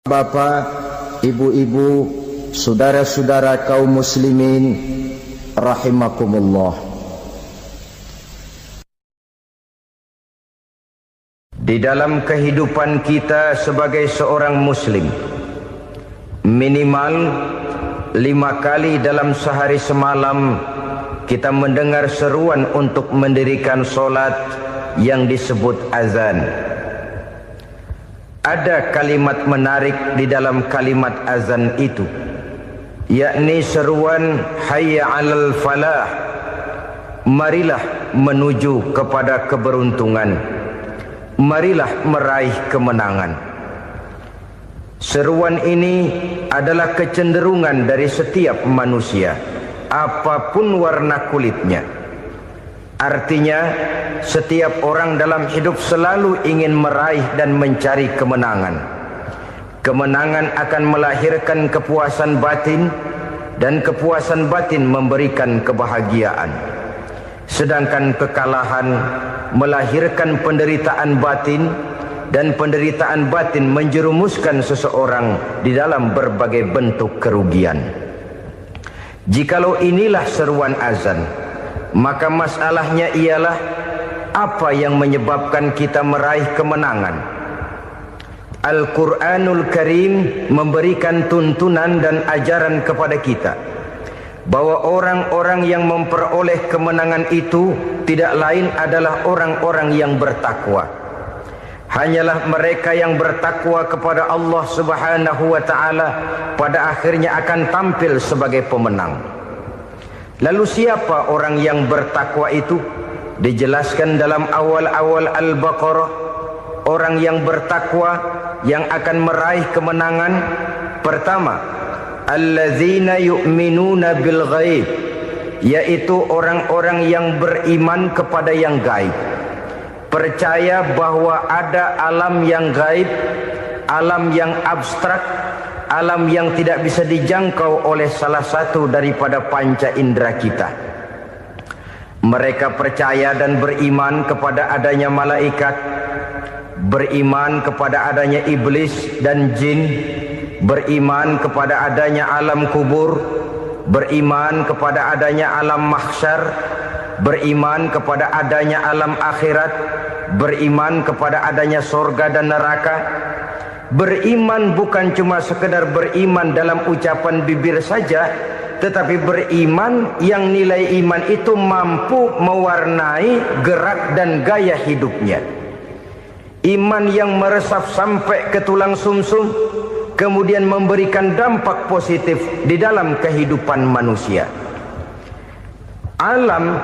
Bapak, ibu-ibu, saudara-saudara kaum muslimin rahimakumullah. Di dalam kehidupan kita sebagai seorang muslim, minimal 5 kali dalam sehari semalam kita mendengar seruan untuk mendirikan solat yang disebut azan. Ada kalimat menarik di dalam kalimat azan itu, yakni seruan hayya 'alal falah, marilah menuju kepada keberuntungan, marilah meraih kemenangan. Seruan ini adalah kecenderungan dari setiap manusia, apapun warna kulitnya. Artinya, setiap orang dalam hidup selalu ingin meraih dan mencari kemenangan. Kemenangan akan melahirkan kepuasan batin, dan kepuasan batin memberikan kebahagiaan. Sedangkan kekalahan melahirkan penderitaan batin, dan penderitaan batin menjerumuskan seseorang di dalam berbagai bentuk kerugian. Jikalau inilah seruan azan, maka masalahnya ialah apa yang menyebabkan kita meraih kemenangan. Al-Quranul Karim memberikan tuntunan dan ajaran kepada kita bahwa orang-orang yang memperoleh kemenangan itu tidak lain adalah orang-orang yang bertakwa. Hanyalah mereka yang bertakwa kepada Allah Subhanahu wa ta'ala pada akhirnya akan tampil sebagai pemenang. Lalu siapa orang yang bertakwa itu? Dijelaskan dalam awal-awal Al-Baqarah, orang yang bertakwa yang akan meraih kemenangan. Pertama, alladzina yu'minuna bil ghaib, yaitu orang-orang yang beriman kepada yang gaib, percaya bahwa ada alam yang gaib, alam yang abstrak, alam yang tidak bisa dijangkau oleh salah satu daripada panca indera kita. Mereka percaya dan beriman kepada adanya malaikat, beriman kepada adanya iblis dan jin, beriman kepada adanya alam kubur, beriman kepada adanya alam mahsyar, beriman kepada adanya alam akhirat, beriman kepada adanya surga dan neraka. Beriman bukan cuma sekedar beriman dalam ucapan bibir saja, tetapi beriman yang nilai iman itu mampu mewarnai gerak dan gaya hidupnya. Iman yang meresap sampai ke tulang sumsum, kemudian memberikan dampak positif di dalam kehidupan manusia. Alam,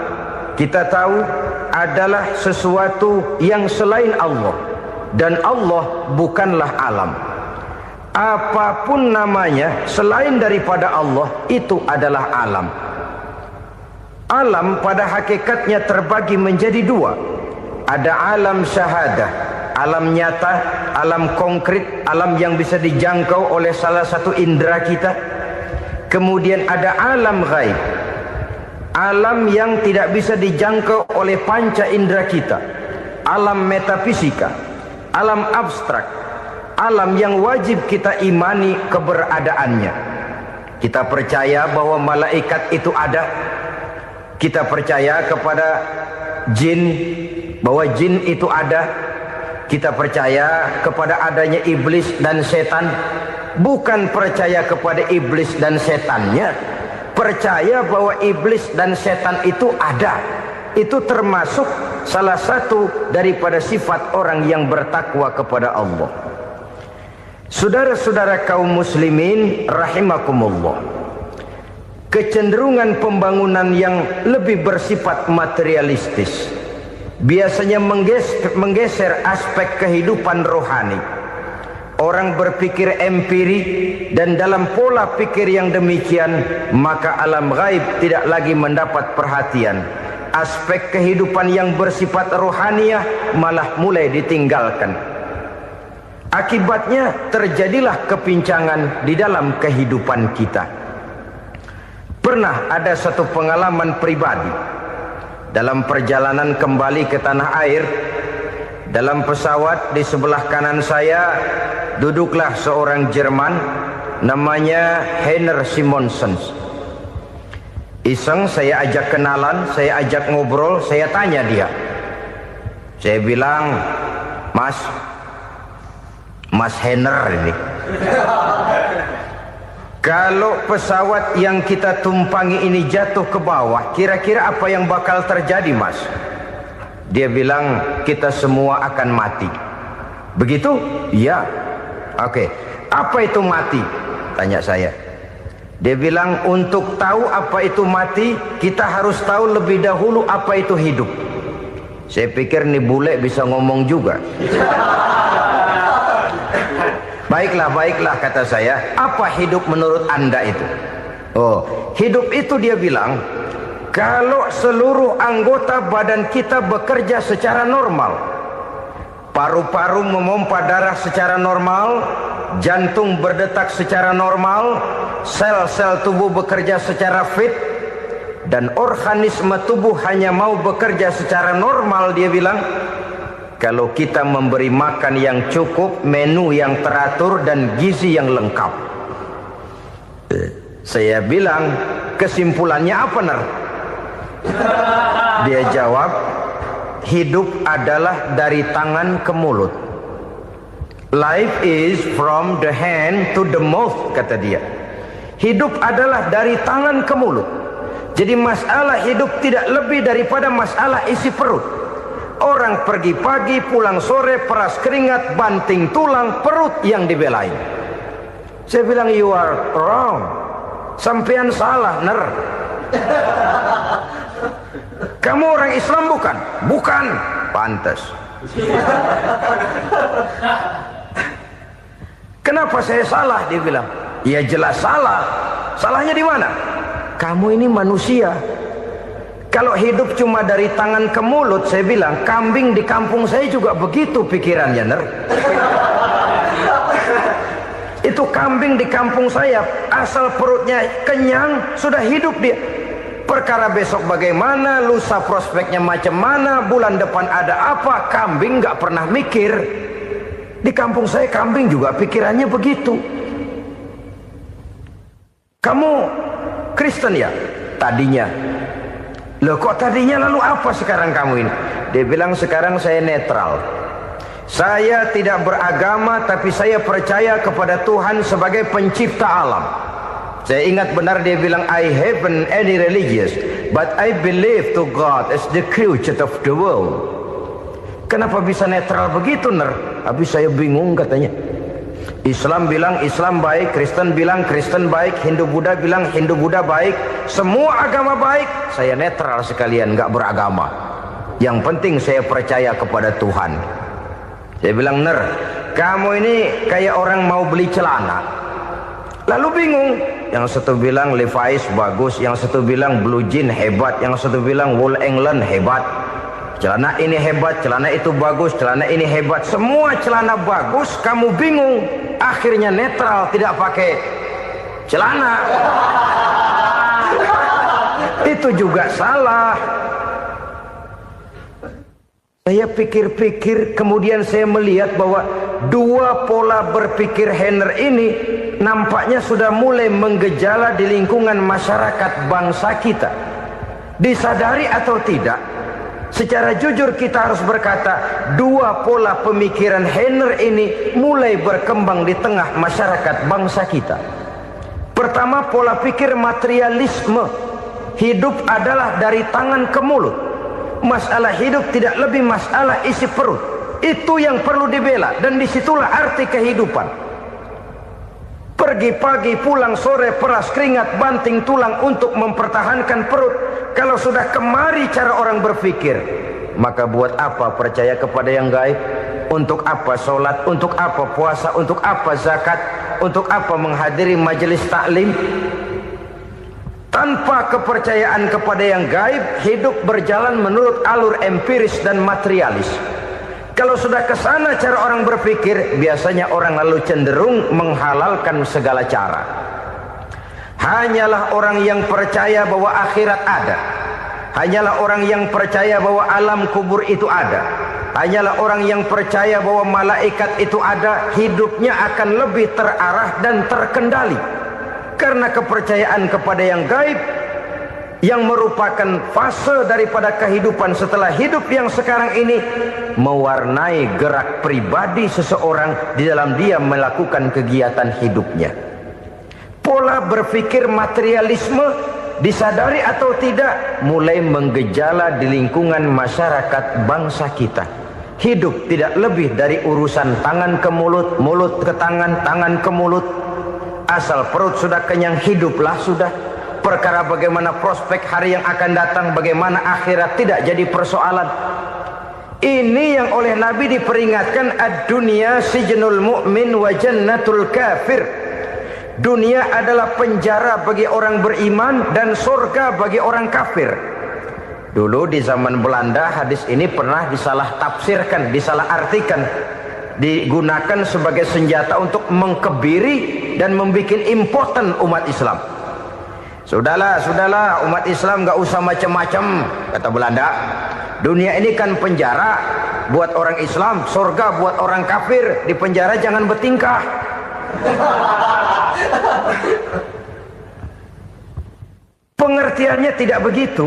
kita tahu, adalah sesuatu yang selain Allah. Dan Allah bukanlah alam. Apapun namanya selain daripada Allah, itu adalah alam. Alam pada hakikatnya terbagi menjadi 2. Ada alam syahadah, alam nyata, alam konkret, alam yang bisa dijangkau oleh salah satu indera kita. Kemudian ada alam ghaib, alam yang tidak bisa dijangkau oleh panca indera kita, alam metafisika, alam abstrak, alam yang wajib kita imani keberadaannya. Kita percaya bahwa malaikat itu ada. Kita percaya kepada jin, bahwa jin itu ada. Kita percaya kepada adanya iblis dan setan. Bukan percaya kepada iblis dan setannya, percaya bahwa iblis dan setan itu ada. Itu termasuk salah satu daripada sifat orang yang bertakwa kepada Allah. Saudara-saudara kaum muslimin rahimakumullah, kecenderungan pembangunan yang lebih bersifat materialistis biasanya menggeser aspek kehidupan rohani. Orang berpikir empiri, dan dalam pola pikir yang demikian maka alam gaib tidak lagi mendapat perhatian. Aspek kehidupan yang bersifat rohaniah malah mulai ditinggalkan. Akibatnya terjadilah kepincangan di dalam kehidupan kita. Pernah ada satu pengalaman pribadi dalam perjalanan kembali ke tanah air. Dalam pesawat di sebelah kanan saya duduklah seorang Jerman, namanya Heiner Simonsen. Iseng saya ajak kenalan, saya ajak ngobrol, saya tanya dia. Saya bilang, Mas Heiner ini, kalau pesawat yang kita tumpangi ini jatuh ke bawah, kira-kira apa yang bakal terjadi, Mas? Dia bilang, kita semua akan mati. Begitu? Iya. Oke. Apa itu mati? Tanya saya. Dia bilang, untuk tahu apa itu mati, kita harus tahu lebih dahulu apa itu hidup. Saya pikir nih bule bisa ngomong juga. Baiklah kata saya. Apa hidup menurut Anda itu? Oh, hidup itu dia bilang, kalau seluruh anggota badan kita bekerja secara normal, paru-paru memompa darah secara normal, jantung berdetak secara normal, sel-sel tubuh bekerja secara fit, dan organisme tubuh hanya mau bekerja secara normal, dia bilang, kalau kita memberi makan yang cukup, menu yang teratur, dan gizi yang lengkap. Saya bilang, kesimpulannya apa, Ner? Dia jawab, hidup adalah dari tangan ke mulut. Life is from the hand to the mouth, kata dia. Hidup adalah dari tangan ke mulut. Jadi masalah hidup tidak lebih daripada masalah isi perut. Orang pergi pagi, pulang sore, peras keringat, banting tulang, perut yang dibelain. Saya bilang, you are wrong. Sampean salah, Ner. Kamu orang Islam bukan? Bukan. Pantas. Kenapa saya salah? Dia bilang, ya jelas salah. Salahnya di mana? Kamu ini manusia. Kalau hidup cuma dari tangan ke mulut, saya bilang, kambing di kampung saya juga begitu pikirannya, Ner. Itu kambing di kampung saya, asal perutnya kenyang, sudah hidup dia. Perkara besok bagaimana, lusa prospeknya macam mana, bulan depan ada apa, kambing nggak pernah mikir. Di kampung saya kambing juga pikirannya begitu. Kamu Kristen ya? Tadinya. Loh kok tadinya, lalu apa sekarang kamu ini? Dia bilang, sekarang saya netral. Saya tidak beragama, tapi saya percaya kepada Tuhan sebagai pencipta alam. Saya ingat benar dia bilang, I haven't any religious, but I believe to God as the creator of the world. Kenapa bisa netral begitu, Ner? Habis saya bingung katanya. Islam bilang Islam baik, Kristen bilang Kristen baik, Hindu Buddha bilang Hindu Buddha baik, semua agama baik. Saya netral sekalian, nggak beragama. Yang penting saya percaya kepada Tuhan. Saya bilang, Ner, kamu ini kayak orang mau beli celana, lalu bingung. Yang satu bilang Levi's bagus, yang satu bilang Blue Jean hebat, yang satu bilang Wool England hebat. Celana ini hebat, celana itu bagus, celana ini hebat. Semua celana bagus, kamu bingung. Akhirnya netral, tidak pakai celana. Itu juga salah. Saya pikir-pikir, kemudian saya melihat bahwa dua pola berpikir Heiner ini nampaknya sudah mulai menggejala di lingkungan masyarakat bangsa kita. Disadari atau tidak, secara jujur kita harus berkata, dua pola pemikiran Heiner ini mulai berkembang di tengah masyarakat bangsa kita. Pertama, pola pikir materialisme. Hidup adalah dari tangan ke mulut. Masalah hidup tidak lebih masalah isi perut. Itu yang perlu dibela, dan disitulah arti kehidupan. Pergi pagi, pulang sore, peras keringat, banting tulang untuk mempertahankan perut. Kalau sudah kemari cara orang berpikir, maka buat apa percaya kepada yang gaib? Untuk apa sholat? Untuk apa puasa? Untuk apa zakat? Untuk apa menghadiri majelis taklim? Tanpa kepercayaan kepada yang gaib, hidup berjalan menurut alur empiris dan materialis. Kalau sudah ke sana cara orang berpikir, biasanya orang lalu cenderung menghalalkan segala cara. Hanyalah orang yang percaya bahwa akhirat ada. Hanyalah orang yang percaya bahwa alam kubur itu ada. hanyalah orang yang percaya bahwa malaikat itu ada, hidupnya akan lebih terarah dan terkendali. Karena kepercayaan kepada yang gaib, yang merupakan fase daripada kehidupan setelah hidup yang sekarang ini, mewarnai gerak pribadi seseorang di dalam dia melakukan kegiatan hidupnya. Pola berpikir materialisme, disadari atau tidak, mulai menggejala di lingkungan masyarakat bangsa kita. Hidup tidak lebih dari urusan tangan ke mulut, mulut ke tangan, tangan ke mulut. Asal perut sudah kenyang, hiduplah sudah. Perkara bagaimana prospek hari yang akan datang, bagaimana akhirat, tidak jadi persoalan. Ini yang oleh Nabi diperingatkan, ad-dunya sijnul mu'min wa jannatul kafir. Dunia adalah penjara bagi orang beriman dan surga bagi orang kafir. Dulu di zaman Belanda hadis ini pernah disalah tafsirkan, disalah artikan, digunakan sebagai senjata untuk mengkebiri dan membuat impoten umat Islam. Sudahlah umat Islam gak usah macam-macam, kata Belanda. Dunia ini kan penjara buat orang Islam, surga buat orang kafir. Di penjara jangan bertingkah. Pengertiannya tidak begitu.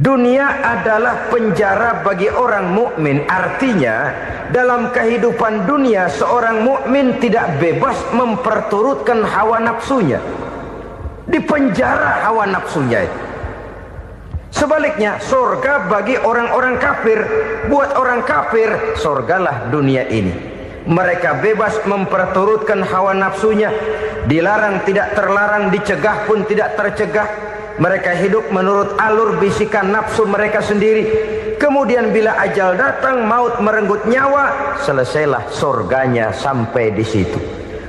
Dunia adalah penjara bagi orang mukmin. Artinya dalam kehidupan dunia seorang mukmin tidak bebas memperturutkan hawa nafsunya. Dipenjara hawa nafsunya. Sebaliknya surga bagi orang-orang kafir. Buat orang kafir surgalah dunia ini. Mereka bebas memperturutkan hawa nafsunya. Dilarang tidak terlarang, dicegah pun tidak tercegah. Mereka hidup menurut alur bisikan nafsu mereka sendiri. Kemudian bila ajal datang, maut merenggut nyawa, selesailah surganya sampai di situ.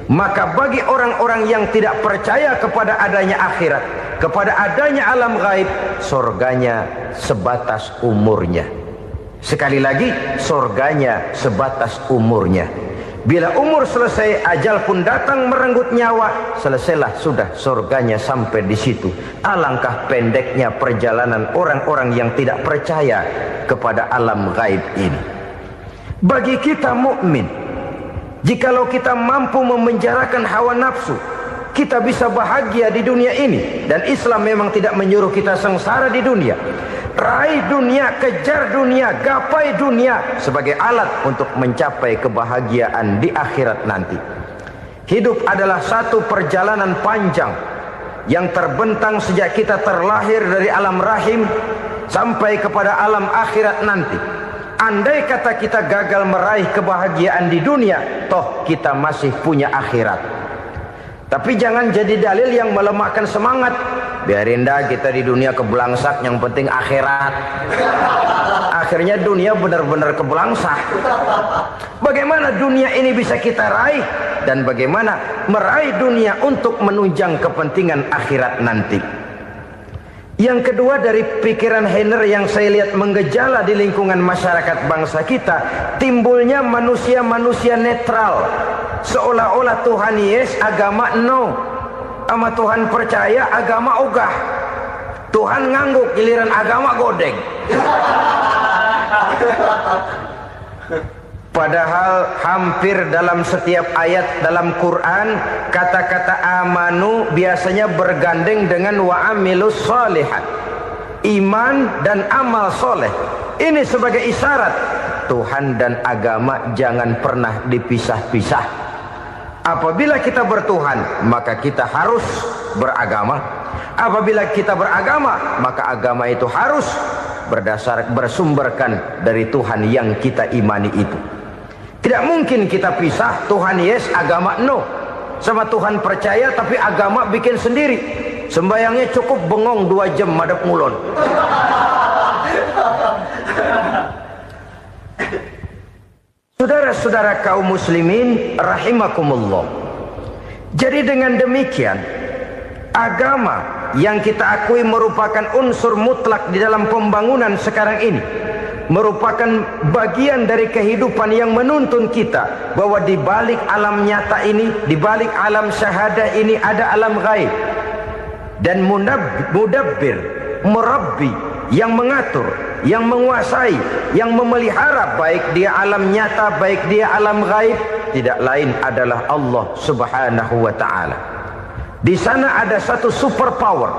Maka bagi orang-orang yang tidak percaya kepada adanya akhirat, kepada adanya alam gaib, surganya sebatas umurnya. Sekali lagi, surganya sebatas umurnya. Bila umur selesai, ajal pun datang merenggut nyawa, selesailah sudah surganya sampai di situ. Alangkah pendeknya perjalanan orang-orang yang tidak percaya kepada alam gaib ini. Bagi kita mukmin, jikalau kita mampu memenjarakan hawa nafsu, kita bisa bahagia di dunia ini. Dan Islam memang tidak menyuruh kita sengsara di dunia. Raih dunia, kejar dunia, gapai dunia sebagai alat untuk mencapai kebahagiaan di akhirat nanti. Hidup adalah satu perjalanan panjang yang terbentang sejak kita terlahir dari alam rahim sampai kepada alam akhirat nanti. Andai kata kita gagal meraih kebahagiaan di dunia, toh kita masih punya akhirat. Tapi jangan jadi dalil yang melemahkan semangat. Biarin dah kita di dunia kebelangsak, yang penting akhirat. Akhirnya dunia benar-benar kebelangsak. Bagaimana dunia ini bisa kita raih, dan bagaimana meraih dunia untuk menunjang kepentingan akhirat nanti. Yang kedua, dari pikiran Heiner yang saya lihat menggejala di lingkungan masyarakat bangsa kita, timbulnya manusia-manusia netral. Seolah-olah Tuhan yes, agama no. Sama Tuhan percaya, agama ogah. Tuhan ngangguk, giliran agama godeng. Padahal hampir dalam setiap ayat dalam Quran, kata-kata amanu biasanya bergandeng dengan wa amilus sholihat. Iman dan amal soleh. Ini sebagai isyarat Tuhan dan agama jangan pernah dipisah-pisah. Apabila kita bertuhan, maka kita harus beragama. Apabila kita beragama, maka agama itu harus bersumberkan dari Tuhan yang kita imani itu. Tidak mungkin kita pisah, Tuhan yes, agama no. Sama Tuhan percaya tapi agama bikin sendiri. Sembayangnya cukup bengong 2 jam madep ngulon. Saudara-saudara kaum muslimin rahimakumullah. Jadi dengan demikian, agama yang kita akui merupakan unsur mutlak di dalam pembangunan sekarang ini, merupakan bagian dari kehidupan yang menuntun kita bahwa di balik alam nyata ini, di balik alam syahadah ini ada alam gaib. Dan mudabbir, murabbi, yang mengatur, yang menguasai, yang memelihara, baik dia alam nyata, baik dia alam gaib, tidak lain adalah Allah Subhanahu wa ta'ala. Di sana ada satu super power,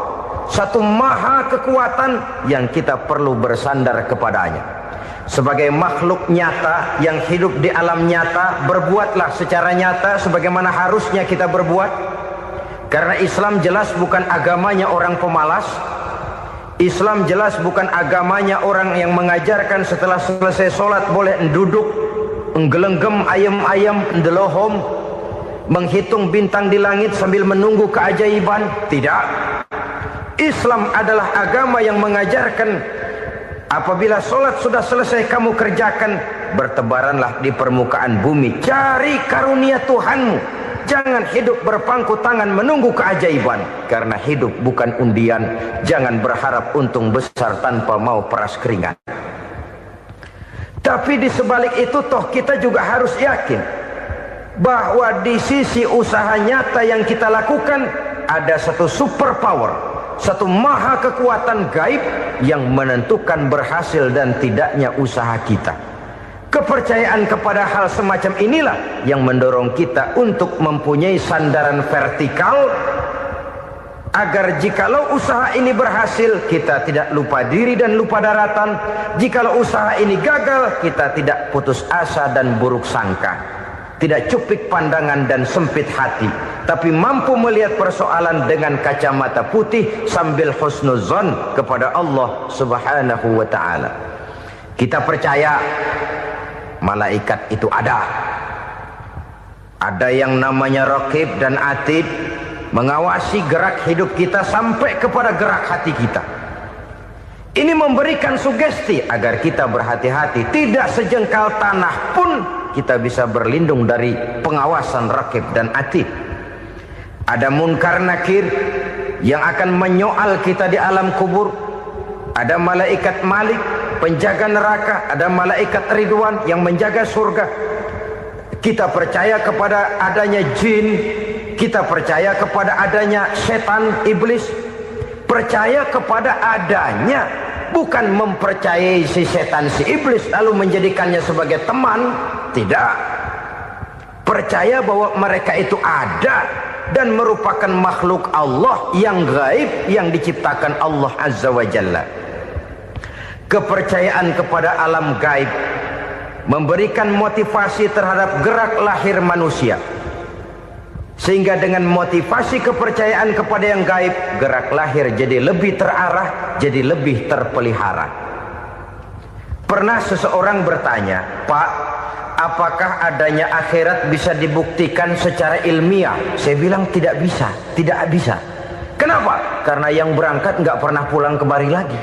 satu maha kekuatan yang kita perlu bersandar kepadanya. Sebagai makhluk nyata yang hidup di alam nyata, berbuatlah secara nyata sebagaimana harusnya kita berbuat. Karena Islam jelas bukan agamanya orang pemalas. Islam jelas bukan agamanya orang yang mengajarkan setelah selesai sholat boleh duduk, nggelenggem ayam-ayam, ndelohom, menghitung bintang di langit sambil menunggu keajaiban. Tidak. Islam adalah agama yang mengajarkan apabila sholat sudah selesai kamu kerjakan, bertebaranlah di permukaan bumi, cari karunia Tuhanmu. Jangan hidup berpangku tangan menunggu keajaiban. Karena hidup bukan undian. Jangan berharap untung besar tanpa mau peras keringat. Tapi di sebalik itu toh kita juga harus yakin bahwa di sisi usaha nyata yang kita lakukan ada satu super power, satu maha kekuatan gaib yang menentukan berhasil dan tidaknya usaha kita. Kepercayaan kepada hal semacam inilah yang mendorong kita untuk mempunyai sandaran vertikal, agar jikalau usaha ini berhasil, kita tidak lupa diri dan lupa daratan. Jikalau usaha ini gagal, kita tidak putus asa dan buruk sangka, tidak cupik pandangan dan sempit hati, tapi mampu melihat persoalan dengan kacamata putih sambil husnuzon kepada Allah Subhanahu wa ta'ala. Kita percaya malaikat itu ada. Ada yang namanya Raqib dan Atid, mengawasi gerak hidup kita sampai kepada gerak hati kita. Ini memberikan sugesti agar kita berhati-hati. Tidak sejengkal tanah pun kita bisa berlindung dari pengawasan Raqib dan Atid. Ada Munkar Nakir yang akan menyoal kita di alam kubur. Ada malaikat Malik, penjaga neraka. Ada malaikat Ridwan yang menjaga surga. Kita percaya kepada adanya jin, kita percaya kepada adanya setan, iblis. Percaya kepada adanya, bukan mempercayai si setan, si iblis lalu menjadikannya sebagai teman. Tidak. Percaya bahwa mereka itu ada dan merupakan makhluk Allah yang gaib yang diciptakan Allah Azza wa Jalla. Kepercayaan kepada alam gaib memberikan motivasi terhadap gerak lahir manusia, sehingga dengan motivasi kepercayaan kepada yang gaib, gerak lahir jadi lebih terarah, jadi lebih terpelihara. Pernah seseorang bertanya, "Pak, apakah adanya akhirat bisa dibuktikan secara ilmiah?" Saya bilang tidak bisa, tidak bisa. Kenapa? Karena yang berangkat nggak pernah pulang kembali lagi.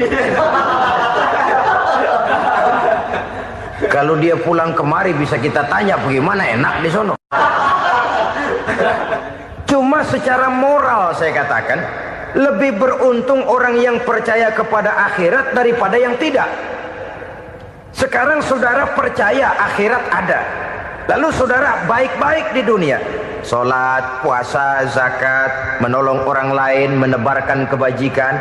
Kalau dia pulang kemari bisa kita tanya bagaimana enak di sono. Cuma secara moral saya katakan, lebih beruntung orang yang percaya kepada akhirat daripada yang tidak. Sekarang saudara percaya akhirat ada, lalu saudara baik-baik di dunia, sholat, puasa, zakat, menolong orang lain, menebarkan kebajikan.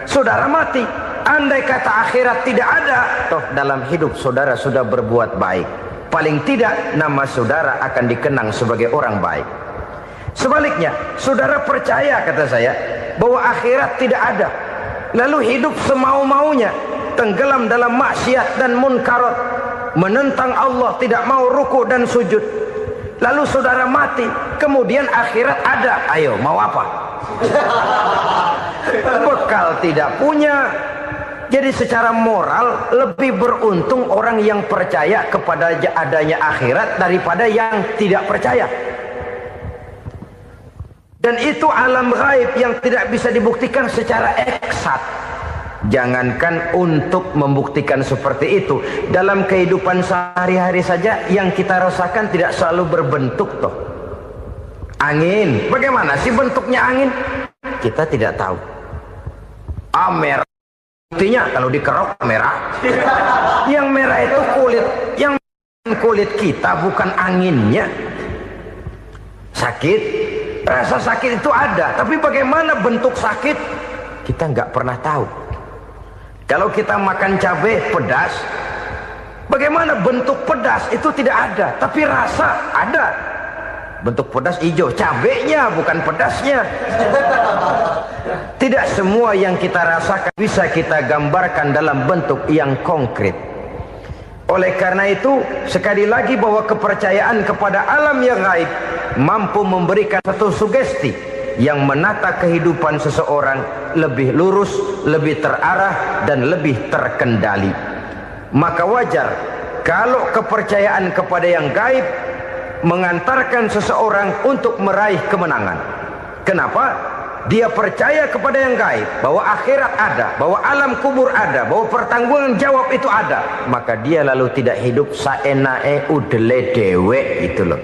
Saudara mati, andai kata akhirat tidak ada, toh dalam hidup saudara sudah berbuat baik. Paling tidak nama saudara akan dikenang sebagai orang baik. Sebaliknya, saudara percaya, kata saya, bahwa akhirat tidak ada, lalu hidup semau-maunya, tenggelam dalam maksiat dan munkarat, menentang Allah, tidak mau ruku dan sujud. Lalu saudara mati, kemudian akhirat ada. Ayo, mau apa? Bekal tidak punya. Jadi secara moral lebih beruntung orang yang percaya kepada adanya akhirat daripada yang tidak percaya. Dan itu alam gaib yang tidak bisa dibuktikan secara eksat. Jangankan untuk membuktikan seperti itu, dalam kehidupan sehari-hari saja yang kita rasakan tidak selalu berbentuk toh. Angin, bagaimana sih bentuknya angin? Kita tidak tahu. Merah, buktinya kalau dikerok merah. Yang merah itu kulit, yang kulit kita bukan anginnya. Sakit, rasa sakit itu ada, tapi bagaimana bentuk sakit kita nggak pernah tahu. Kalau kita makan cabai pedas, bagaimana bentuk pedas itu tidak ada, tapi rasa ada. Bentuk pedas hijau, cabenya bukan pedasnya. Tidak semua yang kita rasakan bisa kita gambarkan dalam bentuk yang konkret. Oleh karena itu, sekali lagi bahwa kepercayaan kepada alam yang gaib mampu memberikan satu sugesti yang menata kehidupan seseorang lebih lurus, lebih terarah, dan lebih terkendali. Maka wajar kalau kepercayaan kepada yang gaib mengantarkan seseorang untuk meraih kemenangan. Kenapa? Dia percaya kepada yang gaib, bahwa akhirat ada, bahwa alam kubur ada, bahwa pertanggungan jawab itu ada. Maka dia lalu tidak hidup saenae udele dewe, itu loh.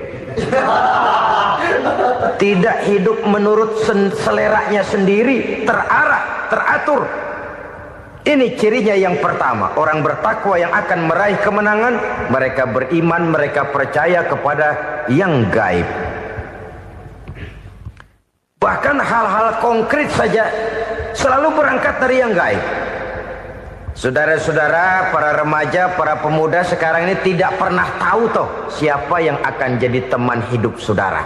Tidak hidup menurut seleranya sendiri, terarah, teratur. Ini cirinya yang pertama. Orang bertakwa yang akan meraih kemenangan, mereka beriman, mereka percaya kepada yang gaib. Bahkan hal-hal konkret saja selalu berangkat dari yang gaib. Saudara-saudara, para remaja, para pemuda sekarang ini tidak pernah tahu toh siapa yang akan jadi teman hidup saudara.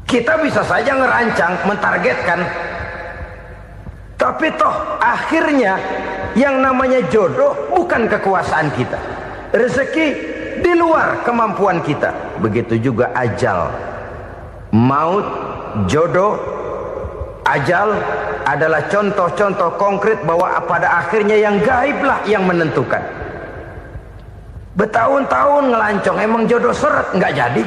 Kita bisa saja ngerancang, mentargetkan, tapi toh akhirnya yang namanya jodoh bukan kekuasaan kita. Rezeki di luar kemampuan kita. Begitu juga ajal. Maut, jodoh, ajal adalah contoh-contoh konkret bahwa pada akhirnya yang gaiblah yang menentukan. Bertahun-tahun ngelancong, emang jodoh seret, nggak jadi.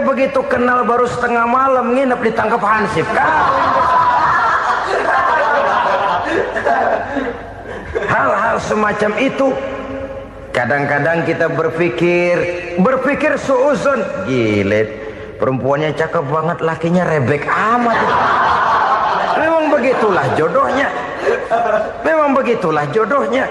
Begitu kenal baru setengah malam nginep ditangkap hansip kan. Hal-hal semacam itu kadang-kadang kita berpikir suuzon, gilet, perempuannya cakep banget, lakinya rebek amat. Memang begitulah jodohnya. Memang begitulah jodohnya.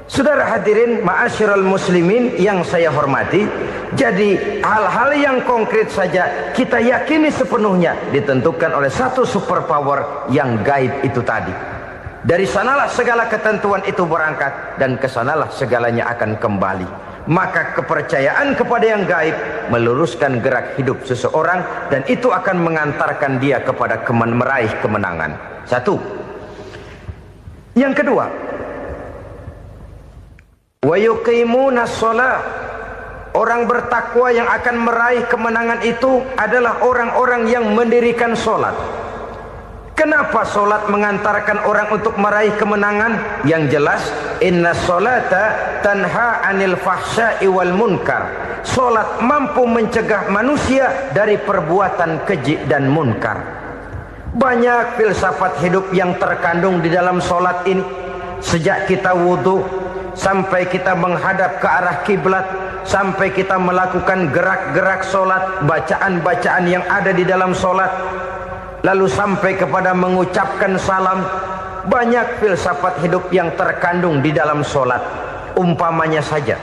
Saudara hadirin ma'asyiral muslimin yang saya hormati, jadi hal-hal yang konkret saja kita yakini sepenuhnya ditentukan oleh satu superpower yang gaib itu tadi. Dari sanalah segala ketentuan itu berangkat dan kesanalah segalanya akan kembali. Maka kepercayaan kepada yang gaib meluruskan gerak hidup seseorang dan itu akan mengantarkan dia kepada meraih kemenangan. Satu. Yang kedua, wa yuqimuna shalah. Orang bertakwa yang akan meraih kemenangan itu adalah orang-orang yang mendirikan sholat. Kenapa sholat mengantarkan orang untuk meraih kemenangan? Yang jelas, inna sholata tanha anil fahsya'i wal munkar. Sholat mampu mencegah manusia dari perbuatan keji dan munkar. Banyak filsafat hidup yang terkandung di dalam sholat ini. Sejak kita wudhu sampai kita menghadap ke arah kiblat, sampai kita melakukan gerak-gerak sholat, bacaan-bacaan yang ada di dalam sholat, lalu sampai kepada mengucapkan salam. Banyak filsafat hidup yang terkandung di dalam sholat. Umpamanya saja,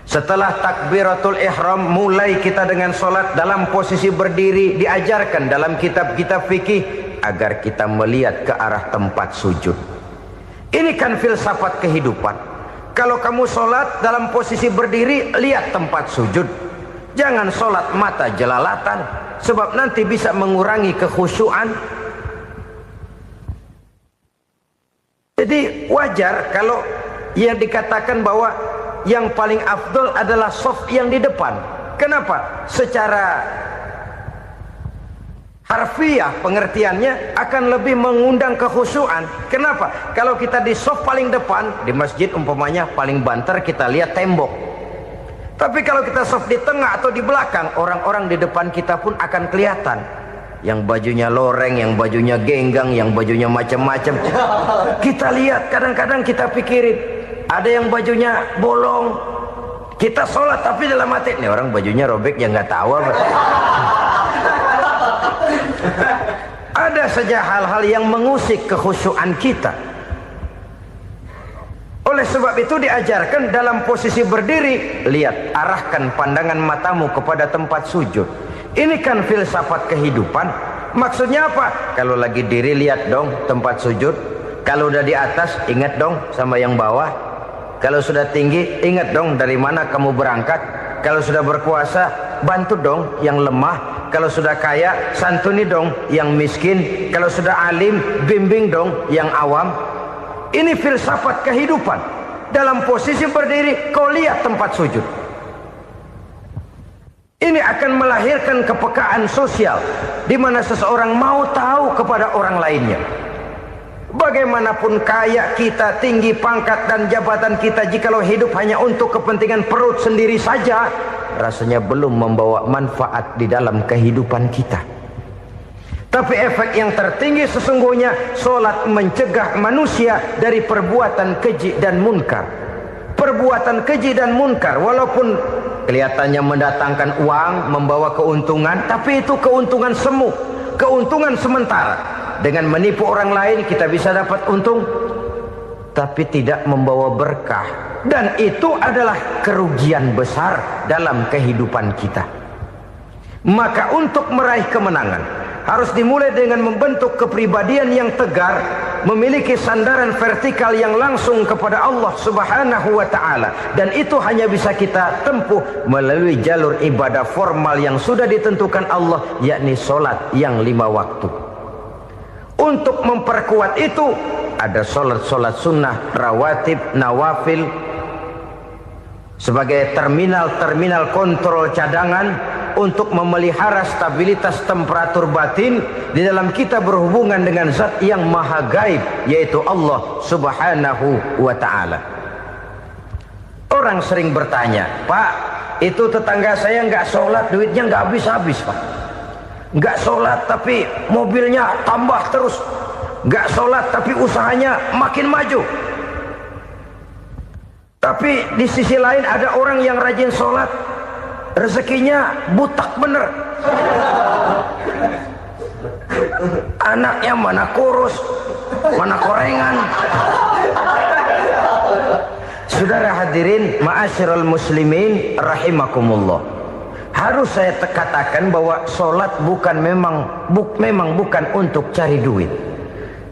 setelah takbiratul ihram mulai kita dengan sholat dalam posisi berdiri, diajarkan dalam kitab-kitab fikih agar kita melihat ke arah tempat sujud. Ini kan filsafat kehidupan. Kalau kamu sholat dalam posisi berdiri, lihat tempat sujud. Jangan sholat mata jelalatan, sebab nanti bisa mengurangi kekhusyuan. Jadi wajar kalau yang dikatakan bahwa yang paling afdol adalah shaf yang di depan. Kenapa? Secara harfiah pengertiannya akan lebih mengundang kekhusyuan. Kenapa? Kalau kita di shaf paling depan di masjid umpamanya paling banter kita lihat tembok. Tapi kalau kita shaf di tengah atau di belakang, orang-orang di depan kita pun akan kelihatan. Yang bajunya loreng, yang bajunya genggang, yang bajunya macam-macam. Kita lihat, kadang-kadang kita pikirin, ada yang bajunya bolong. Kita sholat tapi dalam hati, nih orang bajunya robek yang nggak tahu apa. Ada saja hal-hal yang mengusik kekhusyuan kita. Oleh sebab itu diajarkan dalam posisi berdiri, lihat, arahkan pandangan matamu kepada tempat sujud. Ini kan filsafat kehidupan. Maksudnya apa? Kalau lagi diri lihat dong tempat sujud. Kalau udah di atas ingat dong sama yang bawah. Kalau sudah tinggi ingat dong dari mana kamu berangkat. Kalau sudah berkuasa bantu dong yang lemah. Kalau sudah kaya santuni dong yang miskin. Kalau sudah alim bimbing dong yang awam. Ini filsafat kehidupan. Dalam posisi berdiri kau lihat tempat sujud. Ini akan melahirkan kepekaan sosial di mana seseorang mau tahu kepada orang lainnya. Bagaimanapun kaya kita, tinggi pangkat dan jabatan kita, jikalau hidup hanya untuk kepentingan perut sendiri saja, rasanya belum membawa manfaat di dalam kehidupan kita. Tapi efek yang tertinggi sesungguhnya, solat mencegah manusia dari perbuatan keji dan munkar. Perbuatan keji dan munkar, walaupun kelihatannya mendatangkan uang, membawa keuntungan, tapi itu keuntungan semu, keuntungan sementara. Dengan menipu orang lain kita bisa dapat untung, tapi tidak membawa berkah. Dan itu adalah kerugian besar dalam kehidupan kita. Maka untuk meraih kemenangan harus dimulai dengan membentuk kepribadian yang tegar, memiliki sandaran vertikal yang langsung kepada Allah Subhanahu wa ta'ala. Dan itu hanya bisa kita tempuh melalui jalur ibadah formal yang sudah ditentukan Allah, yakni solat yang 5 waktu. Untuk memperkuat itu ada solat-solat sunnah, rawatib, nawafil sebagai terminal-terminal kontrol cadangan untuk memelihara stabilitas temperatur batin di dalam kita berhubungan dengan zat yang maha gaib, yaitu Allah Subhanahu wa ta'ala. Orang sering bertanya, Pak, itu tetangga saya nggak sholat, duitnya nggak habis-habis, Pak. Nggak sholat tapi mobilnya tambah terus. Nggak sholat tapi usahanya makin maju. Tapi di sisi lain ada orang yang rajin sholat, rezekinya butak bener. Anaknya mana kurus, mana korengan. Saudara hadirin ma'asyiral muslimin rahimakumullah, harus saya katakan bahwa solat memang bukan untuk cari duit.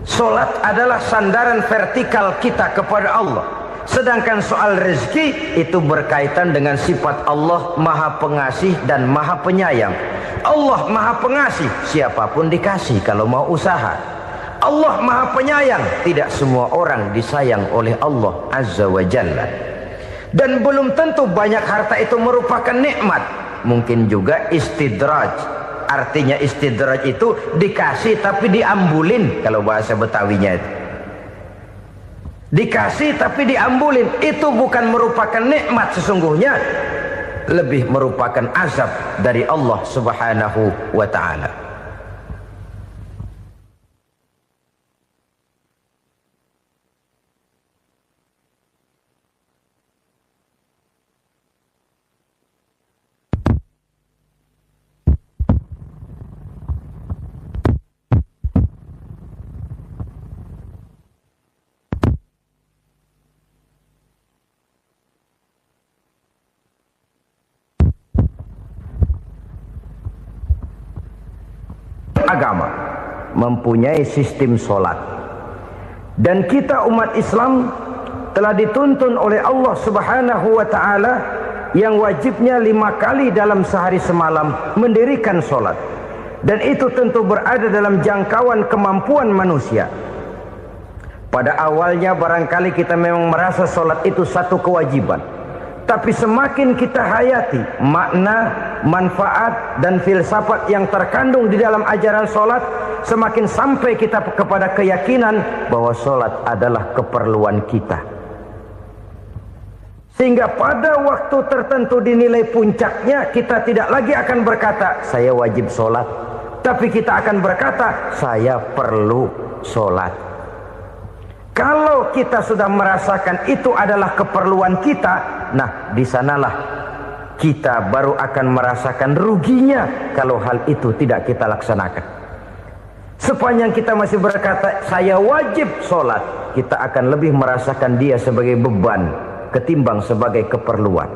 Solat adalah sandaran vertikal kita kepada Allah. Sedangkan soal rezeki itu berkaitan dengan sifat Allah maha pengasih dan maha penyayang. Allah maha pengasih, siapapun dikasih kalau mau usaha. Allah maha penyayang, tidak semua orang disayang oleh Allah Azza wa Jalla. Dan belum tentu banyak harta itu merupakan nikmat. Mungkin juga istidraj. Artinya istidraj itu dikasih tapi diambulin, kalau bahasa Betawinya itu. Dikasih tapi diambulin, itu bukan merupakan nikmat sesungguhnya, lebih merupakan azab dari Allah Subhanahu wa ta'ala. Agama mempunyai sistem solat, dan kita umat Islam telah dituntun oleh Allah Subhanahu wa ta'ala yang wajibnya 5 kali dalam sehari semalam mendirikan solat, dan itu tentu berada dalam jangkauan kemampuan manusia. Pada awalnya barangkali kita memang merasa solat itu satu kewajiban, tapi semakin kita hayati makna, manfaat dan filsafat yang terkandung di dalam ajaran solat, semakin sampai kita kepada keyakinan bahwa solat adalah keperluan kita. Sehingga pada waktu tertentu dinilai puncaknya, kita tidak lagi akan berkata saya wajib solat, tapi kita akan berkata saya perlu solat. Kalau kita sudah merasakan itu adalah keperluan kita, nah di sanalah kita baru akan merasakan ruginya kalau hal itu tidak kita laksanakan. Sepanjang kita masih berkata saya wajib sholat, kita akan lebih merasakan dia sebagai beban ketimbang sebagai keperluan.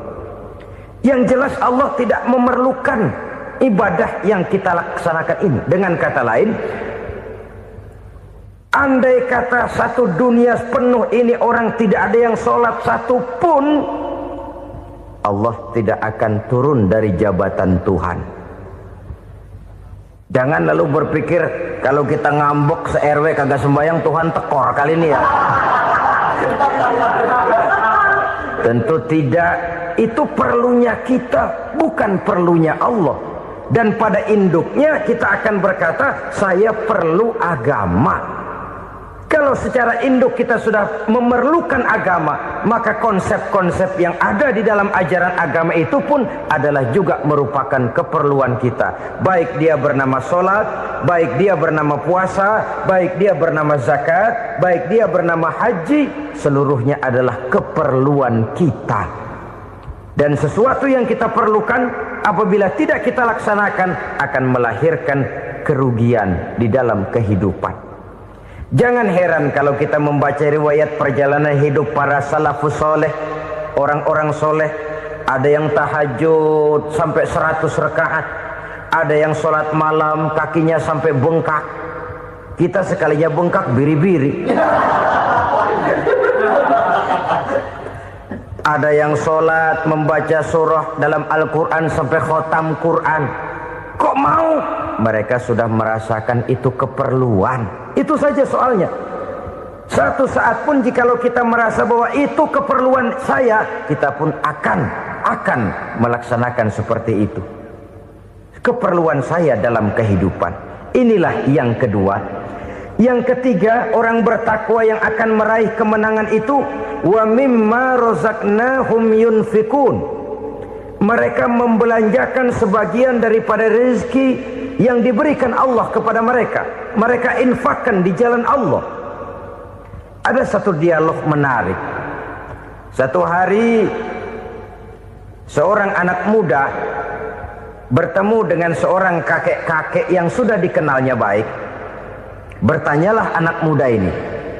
Yang jelas Allah tidak memerlukan ibadah yang kita laksanakan ini. Dengan kata lain, andai kata satu dunia penuh ini orang tidak ada yang sholat satu pun, Allah tidak akan turun dari jabatan Tuhan. Jangan lalu berpikir kalau kita ngambek se-RW kagak sembahyang Tuhan tekor kali ini ya. Tentu tidak. Itu perlunya kita, bukan perlunya Allah. Dan pada induknya kita akan berkata, saya perlu agama. Kalau secara induk kita sudah memerlukan agama, maka konsep-konsep yang ada di dalam ajaran agama itu pun adalah juga merupakan keperluan kita. Baik dia bernama sholat, baik dia bernama puasa, baik dia bernama zakat, baik dia bernama haji, seluruhnya adalah keperluan kita. Dan sesuatu yang kita perlukan apabila tidak kita laksanakan akan melahirkan kerugian di dalam kehidupan. Jangan heran kalau kita membaca riwayat perjalanan hidup para salafus soleh, orang-orang soleh. Ada yang tahajud sampai 100 rakaat, ada yang sholat malam kakinya sampai bengkak. Kita sekalinya bengkak biri-biri. Ada yang sholat membaca surah dalam Al-Quran sampai khotam Quran. Kok mau? Mereka sudah merasakan itu keperluan. Itu saja soalnya. Satu saat pun jikalau kita merasa bahwa itu keperluan saya, kita pun akan melaksanakan seperti itu. Keperluan saya dalam kehidupan. Inilah yang kedua. Yang ketiga, orang bertakwa yang akan meraih kemenangan itu, wa mimma razaqnahum yunfikun. Mereka membelanjakan sebagian daripada rezeki yang diberikan Allah kepada mereka. Mereka infakkan di jalan Allah. Ada satu dialog menarik. Satu hari seorang anak muda bertemu dengan seorang kakek-kakek yang sudah dikenalnya baik. Bertanyalah anak muda ini,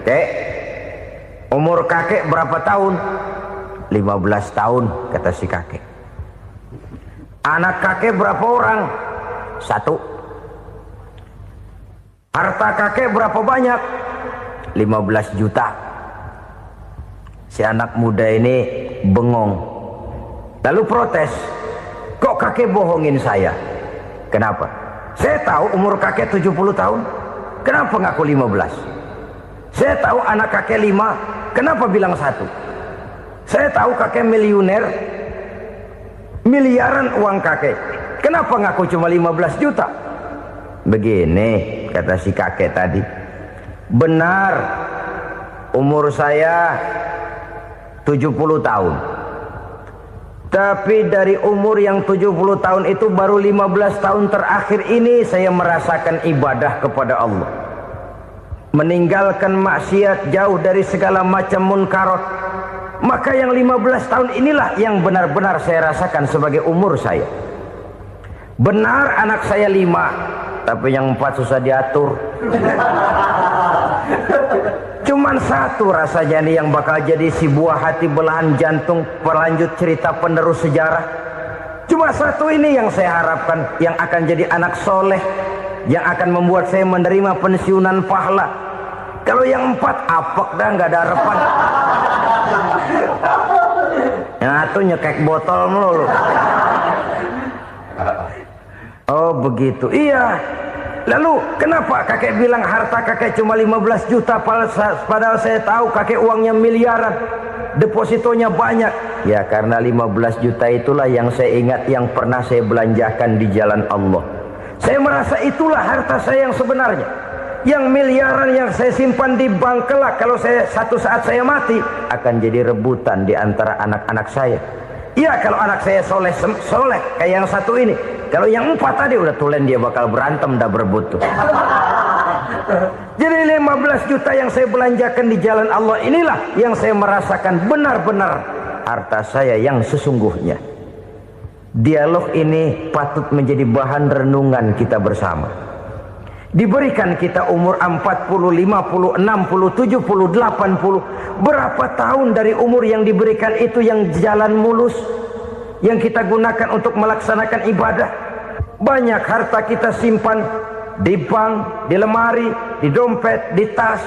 "Kek, umur kakek berapa tahun?" 15 tahun, kata si kakek. "Anak kakek berapa orang?" 1. "Harta kakek berapa banyak?" 15 juta. Si anak muda ini bengong. Lalu protes, "Kok kakek bohongin saya?" "Kenapa?" "Saya tahu umur kakek 70 tahun. Kenapa ngaku 15? Saya tahu anak kakek 5. Kenapa bilang 1? Saya tahu kakek miliuner, miliaran uang kakek. Kenapa ngaku cuma 15 juta? Begini, kata si kakek tadi. Benar, umur saya 70 tahun. Tapi dari umur yang 70 tahun itu baru 15 tahun terakhir ini saya merasakan ibadah kepada Allah. Meninggalkan maksiat, jauh dari segala macam munkarat. Maka yang 15 tahun inilah yang benar-benar saya rasakan sebagai umur saya. Benar anak saya 5, tapi yang 4 susah diatur. Cuman 1 rasanya nih yang bakal jadi si buah hati belahan jantung pelanjut cerita penerus sejarah. Cuma 1 ini yang saya harapkan, yang akan jadi anak soleh, yang akan membuat saya menerima pensiunan pahala. Kalau yang 4 apek dah, nggak ada harapan. Yang 1 nyekek botol melulu. Oh begitu, iya. Lalu kenapa kakek bilang harta kakek cuma 15 juta padahal saya tahu kakek uangnya miliaran, depositonya banyak? Ya karena 15 juta itulah yang saya ingat yang pernah saya belanjakan di jalan Allah. Saya merasa itulah harta saya yang sebenarnya. Yang miliaran yang saya simpan di bank kelak kalau satu saat saya mati akan jadi rebutan di antara anak-anak saya. Iya kalau anak saya soleh kayak yang 1 ini. Kalau yang 4 tadi udah tulen dia bakal berantem dah berebut tuh. Jadi 15 juta yang saya belanjakan di jalan Allah inilah yang saya merasakan benar-benar harta saya yang sesungguhnya. Dialog ini patut menjadi bahan renungan kita bersama. Diberikan kita umur 40, 50, 60, 70, 80. Berapa tahun dari umur yang diberikan itu yang jalan mulus, yang kita gunakan untuk melaksanakan ibadah? Banyak harta kita simpan di bank, di lemari, di dompet, di tas.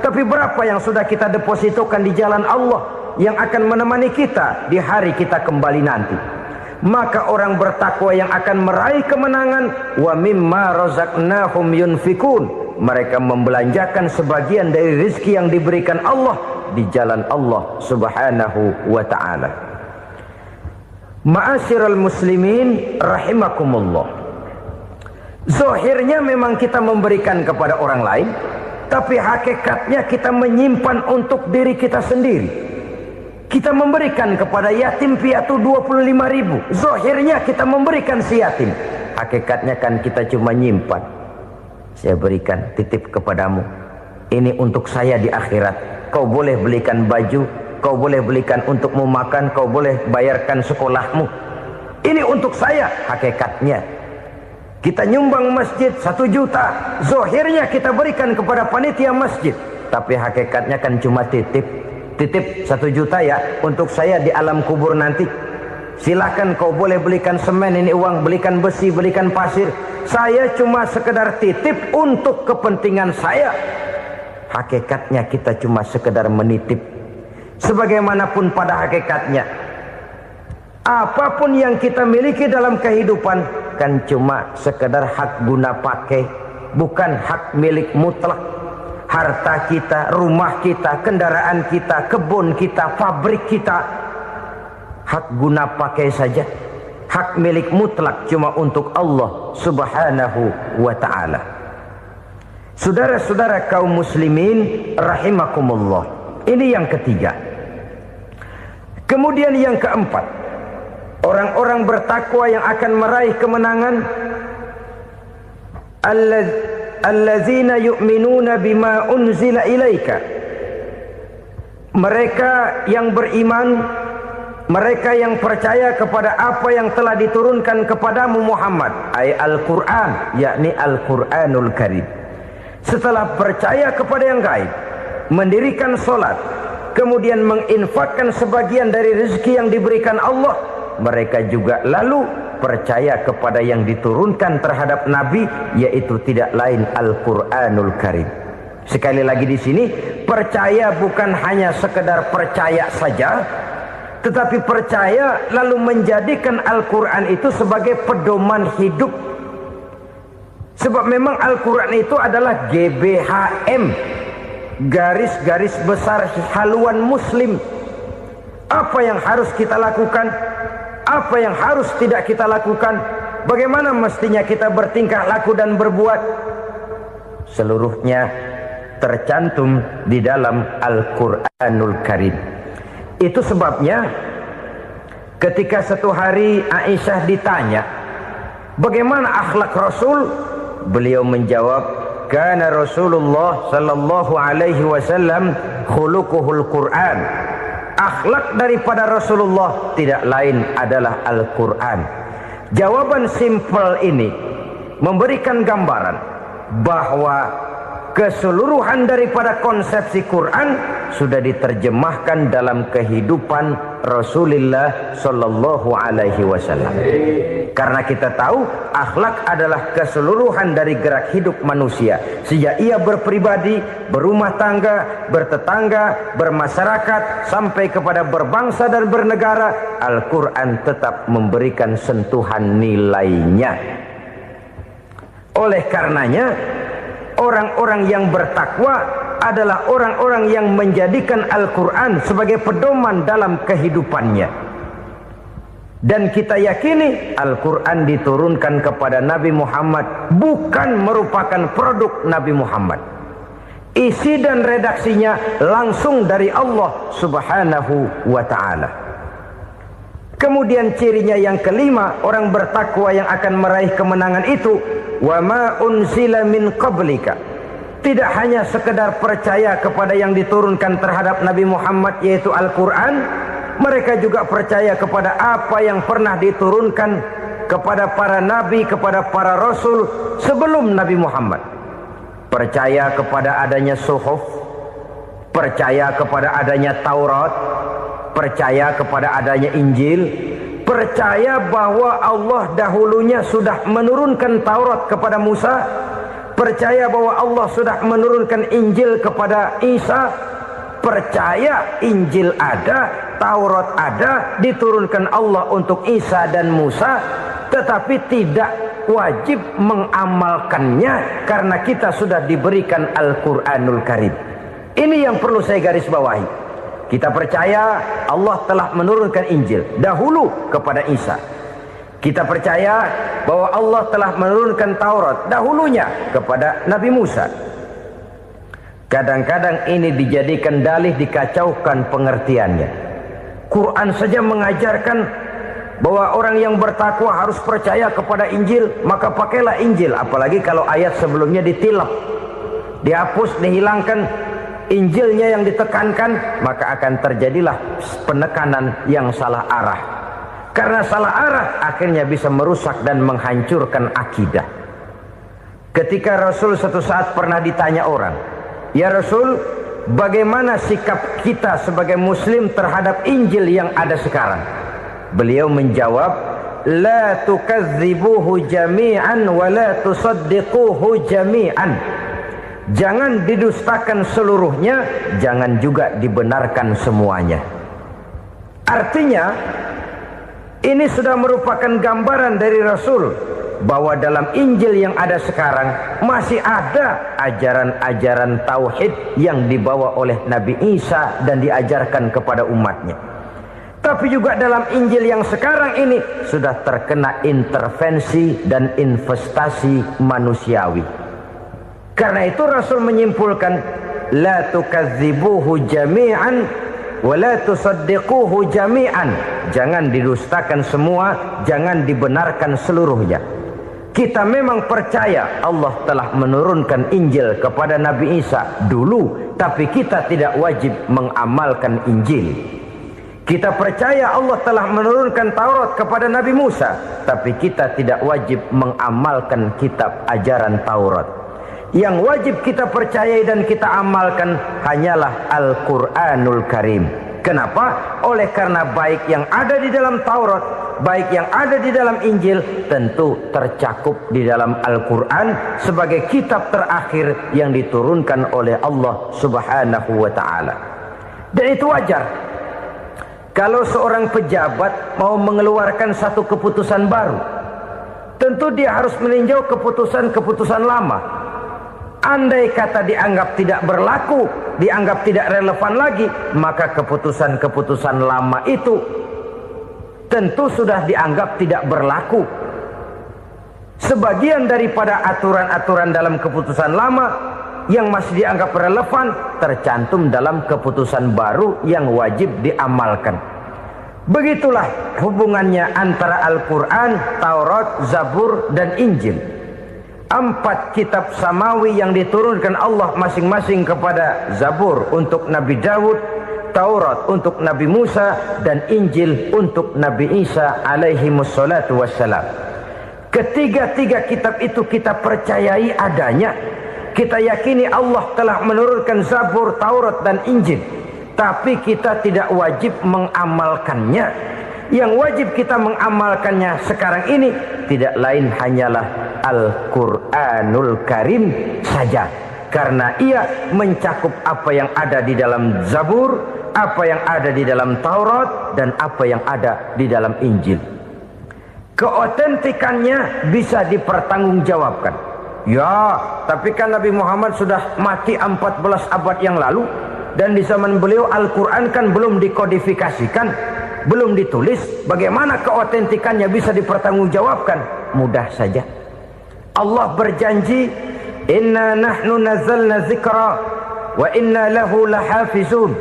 Tapi berapa yang sudah kita depositokan di jalan Allah yang akan menemani kita di hari kita kembali nanti? Maka orang bertakwa yang akan meraih kemenangan, wa mimma razaqnahum yunfikun, mereka membelanjakan sebagian dari rezeki yang diberikan Allah di jalan Allah subhanahu wa ta'ala. Ma'asyiral muslimin rahimakumullah, zahirnya memang kita memberikan kepada orang lain, tapi hakikatnya kita menyimpan untuk diri kita sendiri. Kita memberikan kepada yatim piatu 25.000. Zahirnya kita memberikan si yatim, hakikatnya kan kita cuma nyimpan. Saya berikan, titip kepadamu, ini untuk saya di akhirat. Kau boleh belikan baju, kau boleh belikan untukmu makan, kau boleh bayarkan sekolahmu. Ini untuk saya. Hakikatnya kita nyumbang masjid 1 juta, zahirnya kita berikan kepada panitia masjid, tapi hakikatnya kan cuma titip. Titip 1 juta ya, untuk saya di alam kubur nanti. Silahkan kau boleh belikan semen, ini uang, belikan besi, belikan pasir. Saya cuma sekedar titip untuk kepentingan saya. Hakikatnya kita cuma sekedar menitip. Sebagaimanapun pada hakikatnya, apapun yang kita miliki dalam kehidupan kan cuma sekedar hak guna pakai, bukan hak milik mutlak. Harta kita, rumah kita, kendaraan kita, kebun kita, pabrik kita, hak guna pakai saja. Hak milik mutlak cuma untuk Allah subhanahu wa ta'ala. Saudara-saudara kaum muslimin rahimakumullah, ini yang ketiga. Kemudian yang keempat, orang-orang bertakwa yang akan meraih kemenangan, allazina yu'minuna bima unzila ilaika, mereka yang beriman, mereka yang percaya kepada apa yang telah diturunkan kepadamu Muhammad, ay Al-Quran, yakni Al-Quranul Karim. Setelah percaya kepada yang gaib, mendirikan solat, kemudian menginfakkan sebagian dari rezeki yang diberikan Allah, mereka juga lalu percaya kepada yang diturunkan terhadap Nabi, yaitu tidak lain Al-Quranul Karim. Sekali lagi di sini, percaya bukan hanya sekedar percaya saja, tetapi percaya lalu menjadikan Al-Quran itu sebagai pedoman hidup. Sebab memang Al-Quran itu adalah GBHM, garis-garis besar haluan muslim. Apa yang harus kita lakukan, apa yang harus tidak kita lakukan, bagaimana mestinya kita bertingkah laku dan berbuat, seluruhnya tercantum di dalam Al-Quranul Karim. Itu sebabnya ketika satu hari Aisyah ditanya bagaimana akhlak Rasul, beliau menjawab, kana Rasulullah sallallahu alaihi wasallam khuluquhul Quran. Akhlak daripada Rasulullah tidak lain adalah Al-Quran. Jawaban simpel ini memberikan gambaran bahwa keseluruhan daripada konsepsi Quran sudah diterjemahkan dalam kehidupan Rasulullah sallallahu alaihi wasallam. Karena kita tahu akhlak adalah keseluruhan dari gerak hidup manusia. Sejak ia berpribadi, berumah tangga, bertetangga, bermasyarakat, sampai kepada berbangsa dan bernegara, Al-Quran tetap memberikan sentuhan nilainya. Oleh karenanya, orang-orang yang bertakwa adalah orang-orang yang menjadikan Al-Quran sebagai pedoman dalam kehidupannya. Dan kita yakini Al-Quran diturunkan kepada Nabi Muhammad bukan merupakan produk Nabi Muhammad. Isi dan redaksinya langsung dari Allah subhanahu wa ta'ala. Kemudian cirinya yang kelima, orang bertakwa yang akan meraih kemenangan itu, wa ma unzila min qablika. Tidak hanya sekedar percaya kepada yang diturunkan terhadap Nabi Muhammad, yaitu Al-Quran, mereka juga percaya kepada apa yang pernah diturunkan kepada para nabi, kepada para rasul sebelum Nabi Muhammad. Percaya kepada adanya suhuf, percaya kepada adanya Taurat, percaya kepada adanya Injil, percaya bahwa Allah dahulunya sudah menurunkan Taurat kepada Musa, percaya bahwa Allah sudah menurunkan Injil kepada Isa, percaya Injil ada, Taurat ada, diturunkan Allah untuk Isa dan Musa, tetapi tidak wajib mengamalkannya karena kita sudah diberikan Al-Quranul Karim. Ini yang perlu saya garis bawahi. Kita percaya Allah telah menurunkan Injil dahulu kepada Isa. Kita percaya bahwa Allah telah menurunkan Taurat dahulunya kepada Nabi Musa. Kadang-kadang ini dijadikan dalih, dikacaukan pengertiannya. Quran saja mengajarkan bahwa orang yang bertakwa harus percaya kepada Injil, maka pakailah Injil. Apalagi kalau ayat sebelumnya ditilap, dihapus, dihilangkan, Injilnya yang ditekankan, maka akan terjadilah penekanan yang salah arah. Karena salah arah akhirnya bisa merusak dan menghancurkan akidah. Ketika Rasul suatu saat pernah ditanya orang, "Ya Rasul, bagaimana sikap kita sebagai muslim terhadap Injil yang ada sekarang?" Beliau menjawab, "La tukadzibuhu jami'an wa la tusaddiquhu jami'an." Jangan didustakan seluruhnya, jangan juga dibenarkan semuanya. Artinya, ini sudah merupakan gambaran dari Rasul bahwa dalam Injil yang ada sekarang masih ada ajaran-ajaran tauhid yang dibawa oleh Nabi Isa dan diajarkan kepada umatnya. Tapi juga dalam Injil yang sekarang ini sudah terkena intervensi dan investasi manusiawi. Karena itu Rasul menyimpulkan, la tukadzibuhu jami'an wa la tusaddiquhu jami'an. Jangan didustakan semua, jangan dibenarkan seluruhnya. Kita memang percaya Allah telah menurunkan Injil kepada Nabi Isa dulu, tapi kita tidak wajib mengamalkan Injil. Kita percaya Allah telah menurunkan Taurat kepada Nabi Musa, tapi kita tidak wajib mengamalkan kitab ajaran Taurat. Yang wajib kita percayai dan kita amalkan hanyalah Al-Quranul Karim. Kenapa? Oleh karena baik yang ada di dalam Taurat, baik yang ada di dalam Injil, tentu tercakup di dalam Al-Quran sebagai kitab terakhir yang diturunkan oleh Allah Subhanahu wa Ta'ala. Dan itu wajar. Kalau seorang pejabat mau mengeluarkan satu keputusan baru, tentu dia harus meninjau keputusan-keputusan lama. Andai kata dianggap tidak berlaku, dianggap tidak relevan lagi, maka keputusan-keputusan lama itu tentu sudah dianggap tidak berlaku. Sebagian daripada aturan-aturan dalam keputusan lama yang masih dianggap relevan tercantum dalam keputusan baru yang wajib diamalkan. Begitulah hubungannya antara Al-Quran, Taurat, Zabur, dan Injil. 4 kitab samawi yang diturunkan Allah masing-masing kepada Zabur untuk Nabi Daud, Taurat untuk Nabi Musa, dan Injil untuk Nabi Isa alaihi wassalatu wassalam. Ketiga-tiga kitab itu kita percayai adanya. Kita yakini Allah telah menurunkan Zabur, Taurat, dan Injil. Tapi kita tidak wajib mengamalkannya. Yang wajib kita mengamalkannya sekarang ini tidak lain hanyalah Al-Quranul Karim saja. Karena ia mencakup apa yang ada di dalam Zabur, apa yang ada di dalam Taurat, dan apa yang ada di dalam Injil. Keotentikannya bisa dipertanggungjawabkan. Ya, tapi kan Nabi Muhammad sudah mati 14 abad yang lalu, dan di zaman beliau Al-Quran kan belum dikodifikasikan, belum ditulis. Bagaimana keotentikannya bisa dipertanggungjawabkan? Mudah saja. Allah berjanji, "Inna nahnu nazzalna dzikra wa inna lahu lahafizun."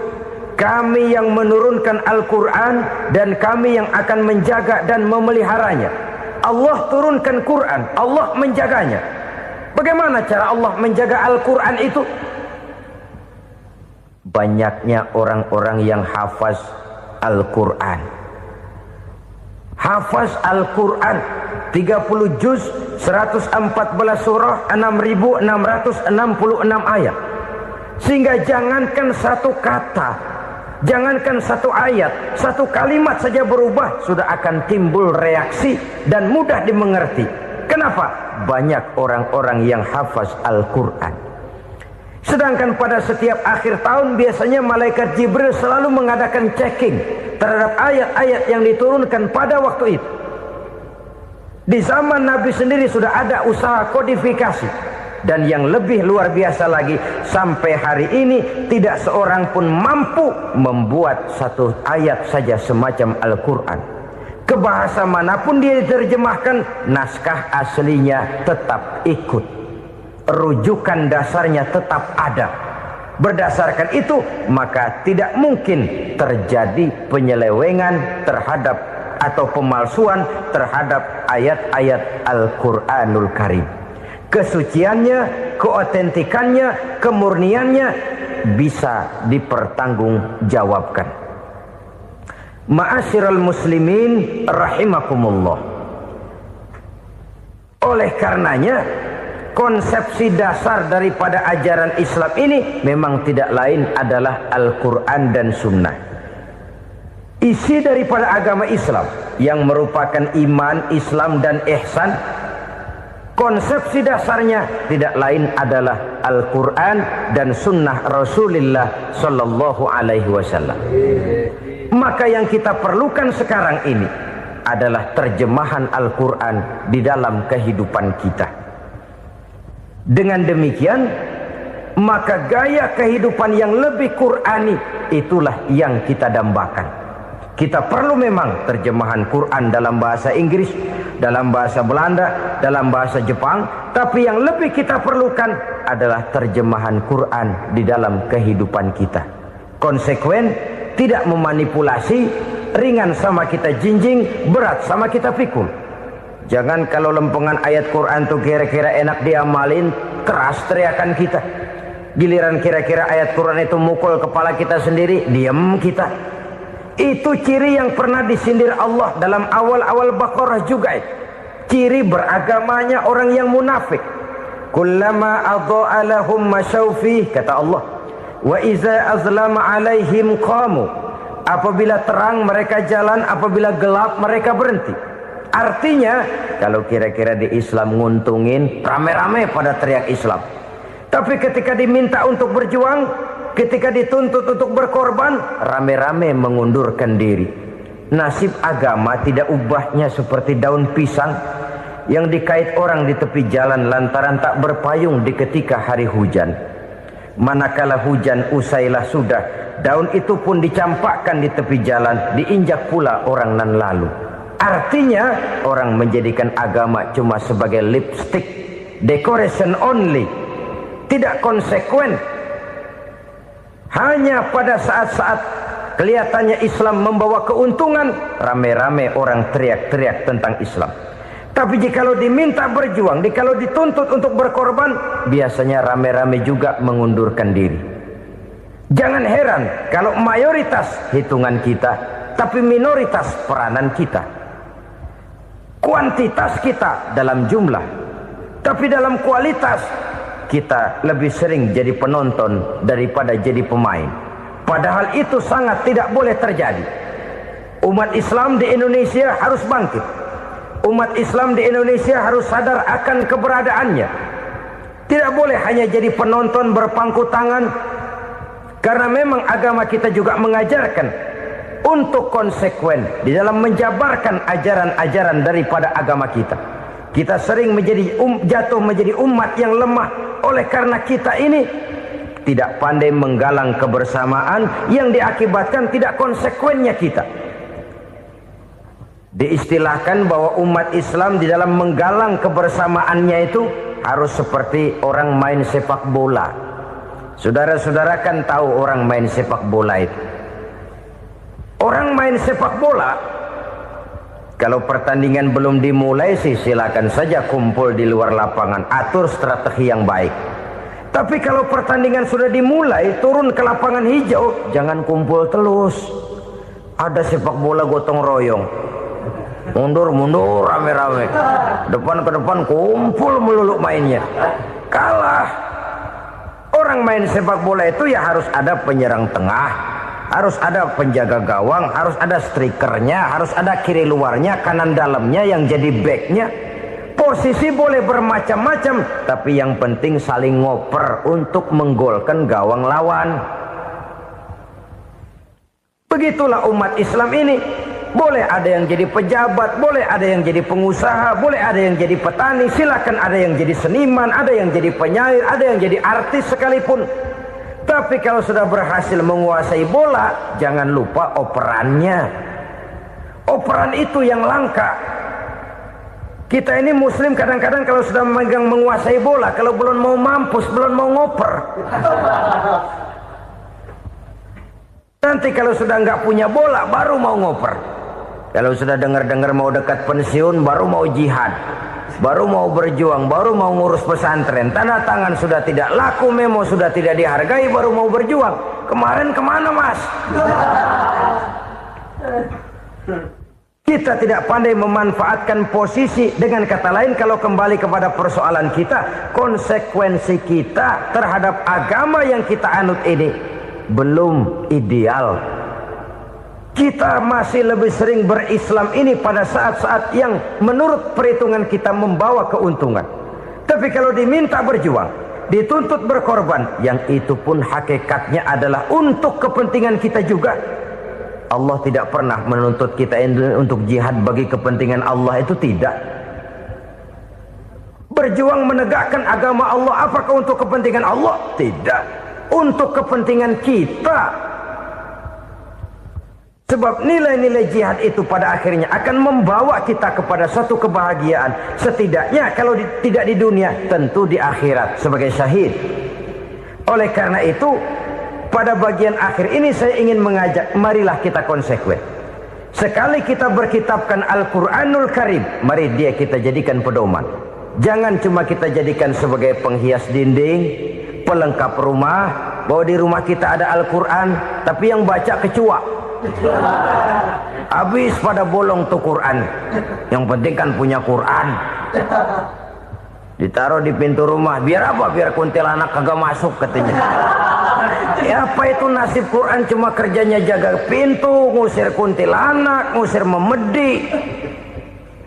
Kami yang menurunkan Al-Quran dan kami yang akan menjaga dan memeliharanya. Allah turunkan Quran, Allah menjaganya. Bagaimana cara Allah menjaga Al-Quran itu? Banyaknya orang-orang yang hafaz Al-Quran. Hafaz Al-Quran 30 juz, 114 surah, 6.666 ayat. Sehingga jangankan satu kata, Jangankan satu ayat, satu kalimat saja berubah, sudah akan timbul reaksi dan mudah dimengerti. Kenapa? Banyak orang-orang yang hafaz Al-Quran. Sedangkan pada setiap akhir tahun biasanya malaikat Jibril selalu mengadakan checking terhadap ayat-ayat yang diturunkan pada waktu itu. Di zaman Nabi sendiri sudah ada usaha kodifikasi. Dan yang lebih luar biasa lagi, sampai hari ini tidak seorang pun mampu membuat satu ayat saja semacam Al-Quran. Ke bahasa manapun dia diterjemahkan, naskah aslinya tetap ikut. Rujukan dasarnya tetap ada. Berdasarkan itu, maka tidak mungkin terjadi penyelewengan terhadap atau pemalsuan terhadap ayat-ayat Al-Quranul Karim. Kesuciannya, keotentikannya, kemurniannya bisa dipertanggungjawabkan. Ma'asyiral muslimin rahimakumullah. Oleh karenanya, konsepsi dasar daripada ajaran Islam ini memang tidak lain adalah Al-Quran dan Sunnah. Isi daripada agama Islam yang merupakan iman, Islam dan ihsan, konsepsi dasarnya tidak lain adalah Al-Quran dan Sunnah Rasulullah Sallallahu Alaihi Wasallam. Maka yang kita perlukan sekarang ini adalah terjemahan Al-Quran di dalam kehidupan kita. Dengan demikian, maka gaya kehidupan yang lebih Qurani itulah yang kita dambakan. Kita perlu memang terjemahan Quran dalam bahasa Inggris, dalam bahasa Belanda, dalam bahasa Jepang, tapi yang lebih kita perlukan adalah terjemahan Quran di dalam kehidupan kita. Konsekuen, tidak memanipulasi, ringan sama kita jinjing, berat sama kita pikul. Jangan kalau lempengan ayat Quran itu kira-kira enak diamalin, keras teriakan kita. Giliran kira-kira ayat Quran itu mukul kepala kita sendiri, diam kita. Itu ciri yang pernah disindir Allah dalam awal-awal Baqarah juga. Ciri beragamanya orang yang munafik. Kullama adha'a lahum masyawfih, kata Allah. Wa iza azlama alaihim qamu. Apabila terang mereka jalan, apabila gelap mereka berhenti. Artinya, kalau kira-kira di Islam nguntungin, rame-rame pada teriak Islam. Tapi ketika diminta untuk berjuang, ketika dituntut untuk berkorban, rame-rame mengundurkan diri. Nasib agama tidak ubahnya seperti daun pisang yang dikait orang di tepi jalan lantaran tak berpayung di ketika hari hujan. Manakala hujan usailah sudah, daun itu pun dicampakkan di tepi jalan, diinjak pula orang nan lalu. Artinya, orang menjadikan agama cuma sebagai lipstick, decoration only, tidak konsekuen. Hanya pada saat-saat kelihatannya Islam membawa keuntungan, rame-rame orang teriak-teriak tentang Islam. Tapi jikalau diminta berjuang, jikalau dituntut untuk berkorban, biasanya rame-rame juga mengundurkan diri. Jangan heran kalau mayoritas hitungan kita, tapi minoritas peranan kita. Kuantitas kita dalam jumlah, tapi dalam kualitas kita lebih sering jadi penonton daripada jadi pemain. Padahal itu sangat tidak boleh terjadi. Umat Islam di Indonesia harus bangkit. Umat Islam di Indonesia harus sadar akan keberadaannya. Tidak boleh hanya jadi penonton berpangku tangan. Karena memang agama kita juga mengajarkan untuk konsekuen di dalam menjabarkan ajaran-ajaran daripada agama kita. Kita sering menjadi jatuh menjadi umat yang lemah oleh karena kita ini tidak pandai menggalang kebersamaan yang diakibatkan tidak konsekuennya kita. Diistilahkan bahwa umat Islam di dalam menggalang kebersamaannya itu harus seperti orang main sepak bola. Saudara-saudara kan tahu orang main sepak bola itu. Orang main sepak bola, kalau pertandingan belum dimulai sih silakan saja kumpul di luar lapangan, atur strategi yang baik. Tapi kalau pertandingan sudah dimulai, turun ke lapangan hijau, jangan kumpul terus. Ada sepak bola gotong royong, mundur-mundur rame-rame, depan ke depan kumpul melulu mainnya. Kalah. Orang main sepak bola itu ya harus ada penyerang tengah, Harus ada penjaga gawang, harus ada strikernya, harus ada kiri luarnya, kanan dalamnya yang jadi backnya. Posisi boleh bermacam-macam, tapi yang penting saling ngoper untuk menggolkan gawang lawan. Begitulah umat Islam ini. Boleh ada yang jadi pejabat, boleh ada yang jadi pengusaha, boleh ada yang jadi petani, silakan ada yang jadi seniman, ada yang jadi penyair, ada yang jadi artis sekalipun. Tapi kalau sudah berhasil menguasai bola, jangan lupa operannya. Operan itu yang langka. Kita ini muslim kadang-kadang kalau sudah memegang menguasai bola, kalau belum mau mampus, belum mau ngoper. Nanti kalau sudah nggak punya bola, baru mau ngoper. Kalau sudah dengar-dengar mau dekat pensiun, baru mau jihad, baru mau berjuang, baru mau ngurus pesantren. Tanda tangan sudah tidak laku, memo sudah tidak dihargai, baru mau berjuang. Kemarin kemana mas? Kita tidak pandai memanfaatkan posisi. Dengan kata lain, kalau kembali kepada persoalan kita, konsekuensi kita terhadap agama yang kita anut ini belum ideal. Kita masih lebih sering berislam ini pada saat-saat yang menurut perhitungan kita membawa keuntungan. Tapi kalau diminta berjuang, dituntut berkorban, yang itu pun hakikatnya adalah untuk kepentingan kita juga. Allah tidak pernah menuntut kita untuk jihad bagi kepentingan Allah, itu tidak. Berjuang menegakkan agama Allah, apakah untuk kepentingan Allah? Tidak. Untuk kepentingan kita. Sebab nilai-nilai jihad itu pada akhirnya akan membawa kita kepada suatu kebahagiaan. Setidaknya kalau tidak di dunia, tentu di akhirat sebagai syahid. Oleh karena itu, pada bagian akhir ini saya ingin mengajak, marilah kita konsekuen. Sekali kita berkitabkan Al-Quranul Karim, mari dia kita jadikan pedoman. Jangan cuma kita jadikan sebagai penghias dinding, pelengkap rumah, bahwa di rumah kita ada Al-Quran, tapi yang baca kecoa. Habis pada bolong tuh Quran. Yang penting kan punya Quran. Ditaruh di pintu rumah. Biar apa? Biar kuntilanak kagak masuk katanya. Ya apa itu nasib Quran, cuma kerjanya jaga pintu, ngusir kuntilanak, ngusir memedi.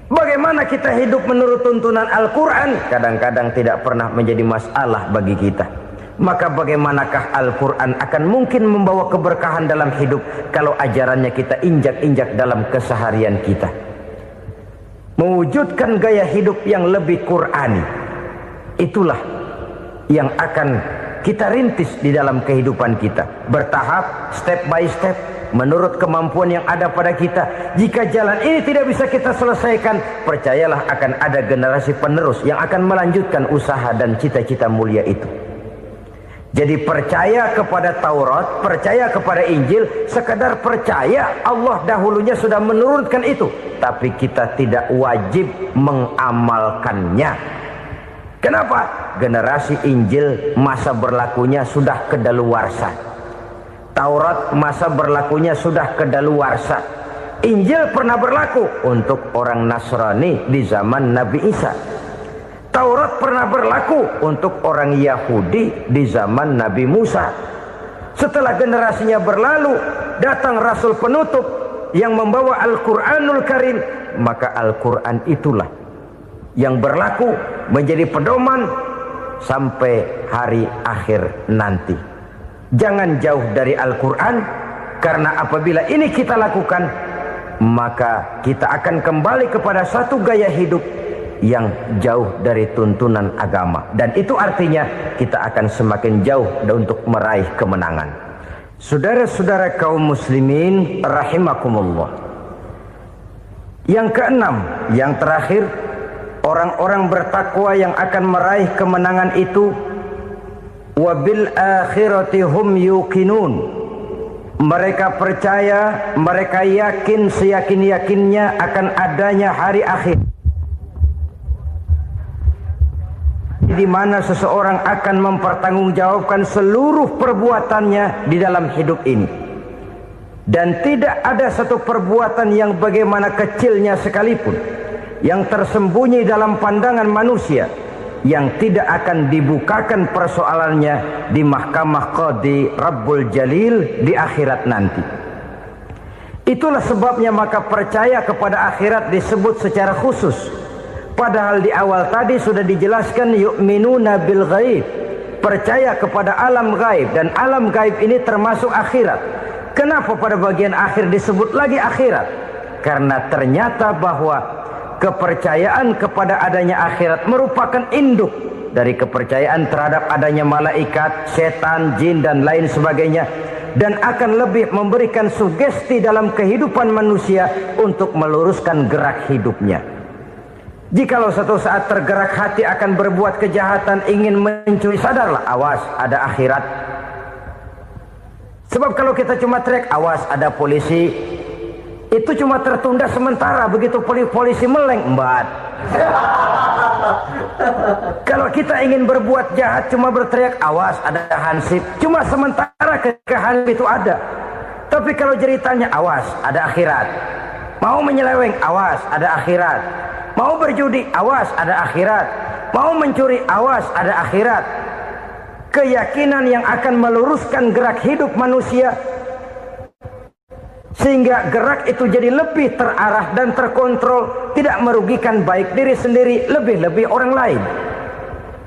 Bagaimana kita hidup menurut tuntunan Al-Quran? Kadang-kadang tidak pernah menjadi masalah bagi kita. Maka bagaimanakah Al-Quran akan mungkin membawa keberkahan dalam hidup kalau ajarannya kita injak-injak dalam keseharian kita? Mewujudkan gaya hidup yang lebih Qurani, itulah yang akan kita rintis di dalam kehidupan kita. Bertahap, step by step, menurut kemampuan yang ada pada kita. Jika jalan ini tidak bisa kita selesaikan, percayalah akan ada generasi penerus yang akan melanjutkan usaha dan cita-cita mulia itu. Jadi percaya kepada Taurat, percaya kepada Injil, sekadar percaya Allah dahulunya sudah menurunkan itu. Tapi kita tidak wajib mengamalkannya. Kenapa? Generasi Injil masa berlakunya sudah kedaluarsa. Taurat masa berlakunya sudah kedaluarsa. Injil pernah berlaku untuk orang Nasrani di zaman Nabi Isa. Taurat pernah berlaku untuk orang Yahudi di zaman Nabi Musa. Setelah generasinya berlalu, datang Rasul penutup yang membawa Al-Quranul Karim. Maka Al-Quran itulah yang berlaku menjadi pedoman sampai hari akhir nanti. Jangan jauh dari Al-Quran, karena apabila ini kita lakukan, maka kita akan kembali kepada satu gaya hidup yang jauh dari tuntunan agama, dan itu artinya kita akan semakin jauh untuk meraih kemenangan. Saudara-saudara kaum muslimin rahimakumullah. Yang keenam, yang terakhir, orang-orang bertakwa yang akan meraih kemenangan itu wabil akhirati hum yuqinun. Mereka percaya, mereka yakin seyakin-yakinnya akan adanya hari akhir, di mana seseorang akan mempertanggungjawabkan seluruh perbuatannya di dalam hidup ini. Dan tidak ada satu perbuatan yang bagaimana kecilnya sekalipun yang tersembunyi dalam pandangan manusia yang tidak akan dibukakan persoalannya di mahkamah Qadi Rabbul Jalil di akhirat nanti. Itulah sebabnya maka percaya kepada akhirat disebut secara khusus. Padahal di awal tadi sudah dijelaskan yu'minuna bil ghaib, percaya kepada alam gaib, dan alam gaib ini termasuk akhirat. Kenapa pada bagian akhir disebut lagi akhirat? Karena ternyata bahwa kepercayaan kepada adanya akhirat merupakan induk dari kepercayaan terhadap adanya malaikat, setan, jin dan lain sebagainya, dan akan lebih memberikan sugesti dalam kehidupan manusia untuk meluruskan gerak hidupnya. Jikalau satu saat tergerak hati akan berbuat kejahatan, ingin mencuri, sadarlah, awas ada akhirat. Sebab kalau kita cuma teriak awas ada polisi, itu cuma tertunda sementara. Begitu polisi meleng, embat. Kalau kita ingin berbuat jahat cuma berteriak awas ada hansip, cuma sementara ketika hansip itu ada. Tapi kalau ceritanya awas ada akhirat, mau menyeleweng awas ada akhirat, mau berjudi awas ada akhirat, mau mencuri awas ada akhirat. Keyakinan yang akan meluruskan gerak hidup manusia sehingga gerak itu jadi lebih terarah dan terkontrol, tidak merugikan baik diri sendiri, lebih-lebih orang lain.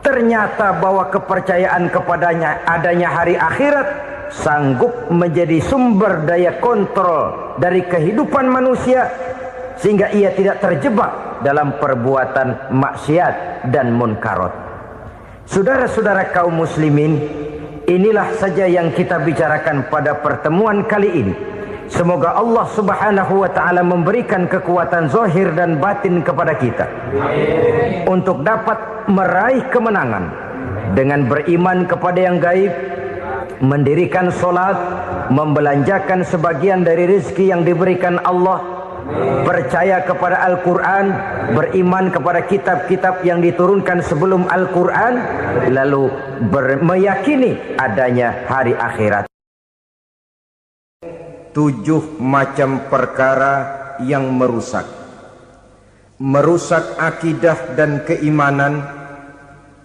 Ternyata bahwa kepercayaan kepadanya adanya hari akhirat sanggup menjadi sumber daya kontrol dari kehidupan manusia, sehingga ia tidak terjebak dalam perbuatan maksiat dan munkarat. Saudara-saudara kaum muslimin, inilah saja yang kita bicarakan pada pertemuan kali ini. Semoga Allah subhanahu wa ta'ala memberikan kekuatan zahir dan batin kepada kita. Amin. Untuk dapat meraih kemenangan dengan beriman kepada yang gaib, mendirikan solat, membelanjakan sebagian dari rezeki yang diberikan Allah, percaya kepada Al-Quran, beriman kepada kitab-kitab yang diturunkan sebelum Al-Quran, lalu meyakini adanya hari akhirat. 7 macam perkara yang merusak akidah dan keimanan,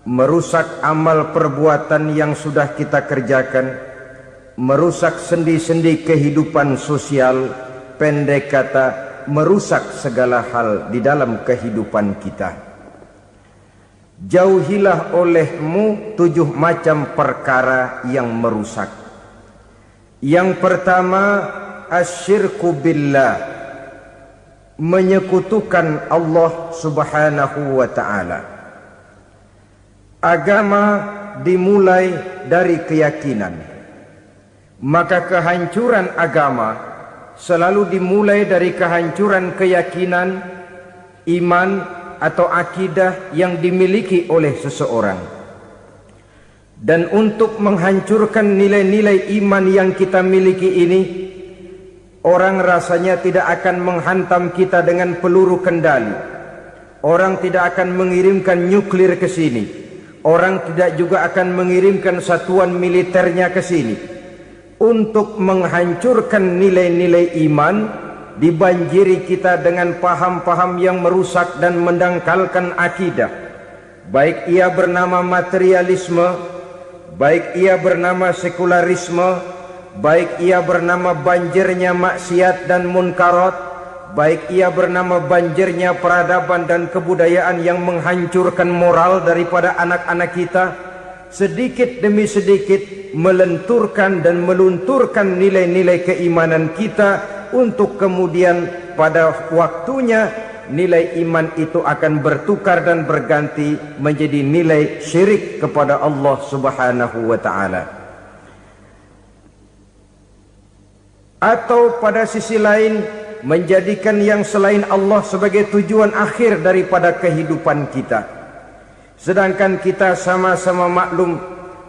merusak amal perbuatan yang sudah kita kerjakan, merusak sendi-sendi kehidupan sosial, pendek kata merusak segala hal di dalam kehidupan kita. Jauhilah olehmu 7 macam perkara yang merusak. Yang pertama, asyirku billah, menyekutukan Allah subhanahu wa ta'ala. Agama dimulai dari keyakinan, maka kehancuran agama selalu dimulai dari kehancuran keyakinan, iman atau akidah yang dimiliki oleh seseorang. Dan untuk menghancurkan nilai-nilai iman yang kita miliki ini, orang rasanya tidak akan menghantam kita dengan peluru kendali. Orang tidak akan mengirimkan nuklir ke sini. Orang tidak juga akan mengirimkan satuan militernya ke sini. Untuk menghancurkan nilai-nilai iman, dibanjiri kita dengan paham-paham yang merusak dan mendangkalkan akidah. Baik ia bernama materialisme, baik ia bernama sekularisme, baik ia bernama banjirnya maksiat dan munkarat, baik ia bernama banjirnya peradaban dan kebudayaan yang menghancurkan moral daripada anak-anak kita, sedikit demi sedikit melenturkan dan melunturkan nilai-nilai keimanan kita, untuk kemudian pada waktunya nilai iman itu akan bertukar dan berganti menjadi nilai syirik kepada Allah subhanahu wa ta'ala. Atau pada sisi lain, menjadikan yang selain Allah sebagai tujuan akhir daripada kehidupan kita. Sedangkan kita sama-sama maklum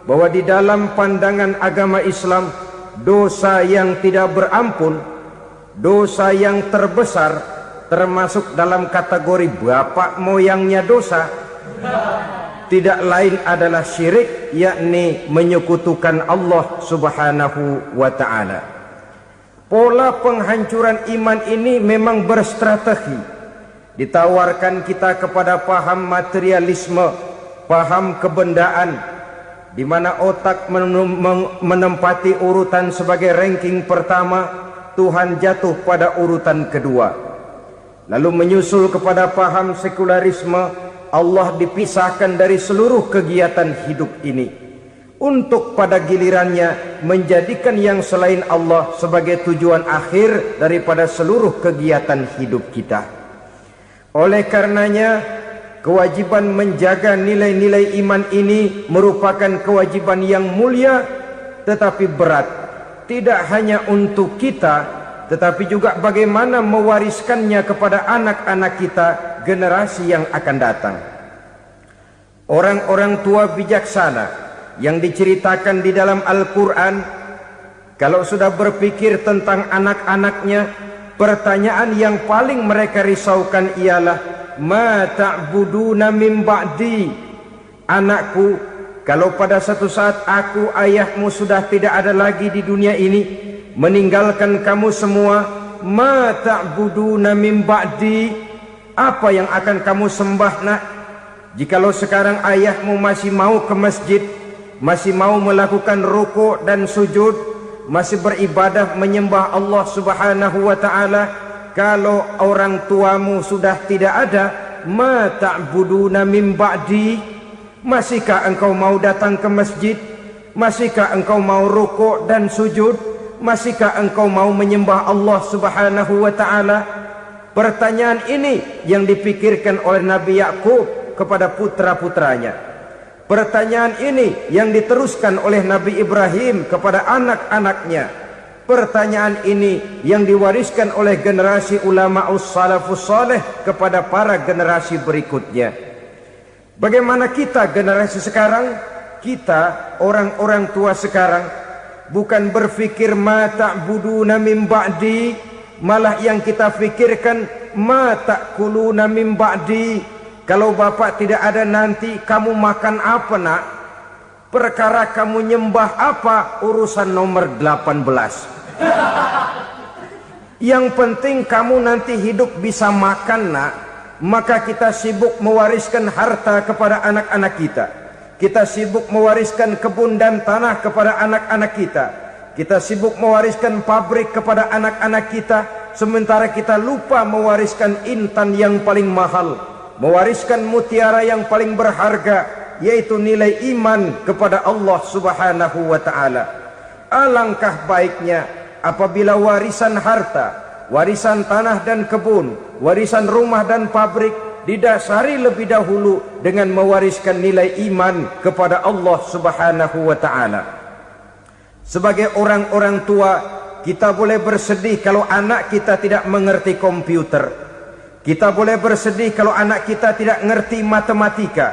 bahwa di dalam pandangan agama Islam, dosa yang tidak berampun, dosa yang terbesar, termasuk dalam kategori bapak moyangnya dosa, tidak lain adalah syirik, yakni menyekutukan Allah subhanahu wa ta'ala. Pola penghancuran iman ini memang berstrategi. Ditawarkan kita kepada paham materialisme, paham kebendaan, di mana otak menempati urutan sebagai ranking pertama, Tuhan jatuh pada urutan kedua. Lalu menyusul kepada paham sekularisme, Allah dipisahkan dari seluruh kegiatan hidup ini, untuk pada gilirannya menjadikan yang selain Allah sebagai tujuan akhir daripada seluruh kegiatan hidup kita. Oleh karenanya, kewajiban menjaga nilai-nilai iman ini merupakan kewajiban yang mulia tetapi berat, tidak hanya untuk kita, tetapi juga bagaimana mewariskannya kepada anak-anak kita, generasi yang akan datang. Orang-orang tua bijaksana yang diceritakan di dalam Al-Quran, kalau sudah berpikir tentang anak-anaknya, pertanyaan yang paling mereka risaukan ialah, ma ta'buduna min ba'di. Anakku, kalau pada satu saat aku, ayahmu sudah tidak ada lagi di dunia ini, meninggalkan kamu semua, ma ta'buduna min ba'di, apa yang akan kamu sembah nak? Jikalau sekarang ayahmu masih mau ke masjid, masih mau melakukan rukuk dan sujud, masih beribadah menyembah Allah Subhanahu wa ta'ala, kalau orang tuamu sudah tidak ada, ma ta'buduna min ba'di, masihkah engkau mau datang ke masjid? Masihkah engkau mau rukuk dan sujud? Masihkah engkau mau menyembah Allah Subhanahu wa ta'ala? Pertanyaan ini yang dipikirkan oleh Nabi Yakub kepada putra-putranya. Pertanyaan ini yang diteruskan oleh Nabi Ibrahim kepada anak-anaknya. Pertanyaan ini yang diwariskan oleh generasi ulama salafus saleh kepada para generasi berikutnya. Bagaimana kita generasi sekarang? Kita orang-orang tua sekarang bukan berfikir ma ta'buduna min ba'di, malah yang kita fikirkan ma ta'kuluna min ba'di. Kalau bapak tidak ada nanti kamu makan apa nak? Perkara kamu nyembah apa, urusan nomor 18. Yang penting kamu nanti hidup bisa makan nak. Maka kita sibuk mewariskan harta kepada anak-anak kita. Kita sibuk mewariskan kebun dan tanah kepada anak-anak kita. Kita sibuk mewariskan pabrik kepada anak-anak kita, sementara kita lupa mewariskan intan yang paling mahal, mewariskan mutiara yang paling berharga, yaitu nilai iman kepada Allah Subhanahu wa ta'ala. Alangkah baiknya apabila warisan harta, warisan tanah dan kebun, warisan rumah dan pabrik didasari lebih dahulu dengan mewariskan nilai iman kepada Allah Subhanahu wa ta'ala. Sebagai orang-orang tua, kita boleh bersedih kalau anak kita tidak mengerti komputer. Kita boleh bersedih kalau anak kita tidak mengerti matematika.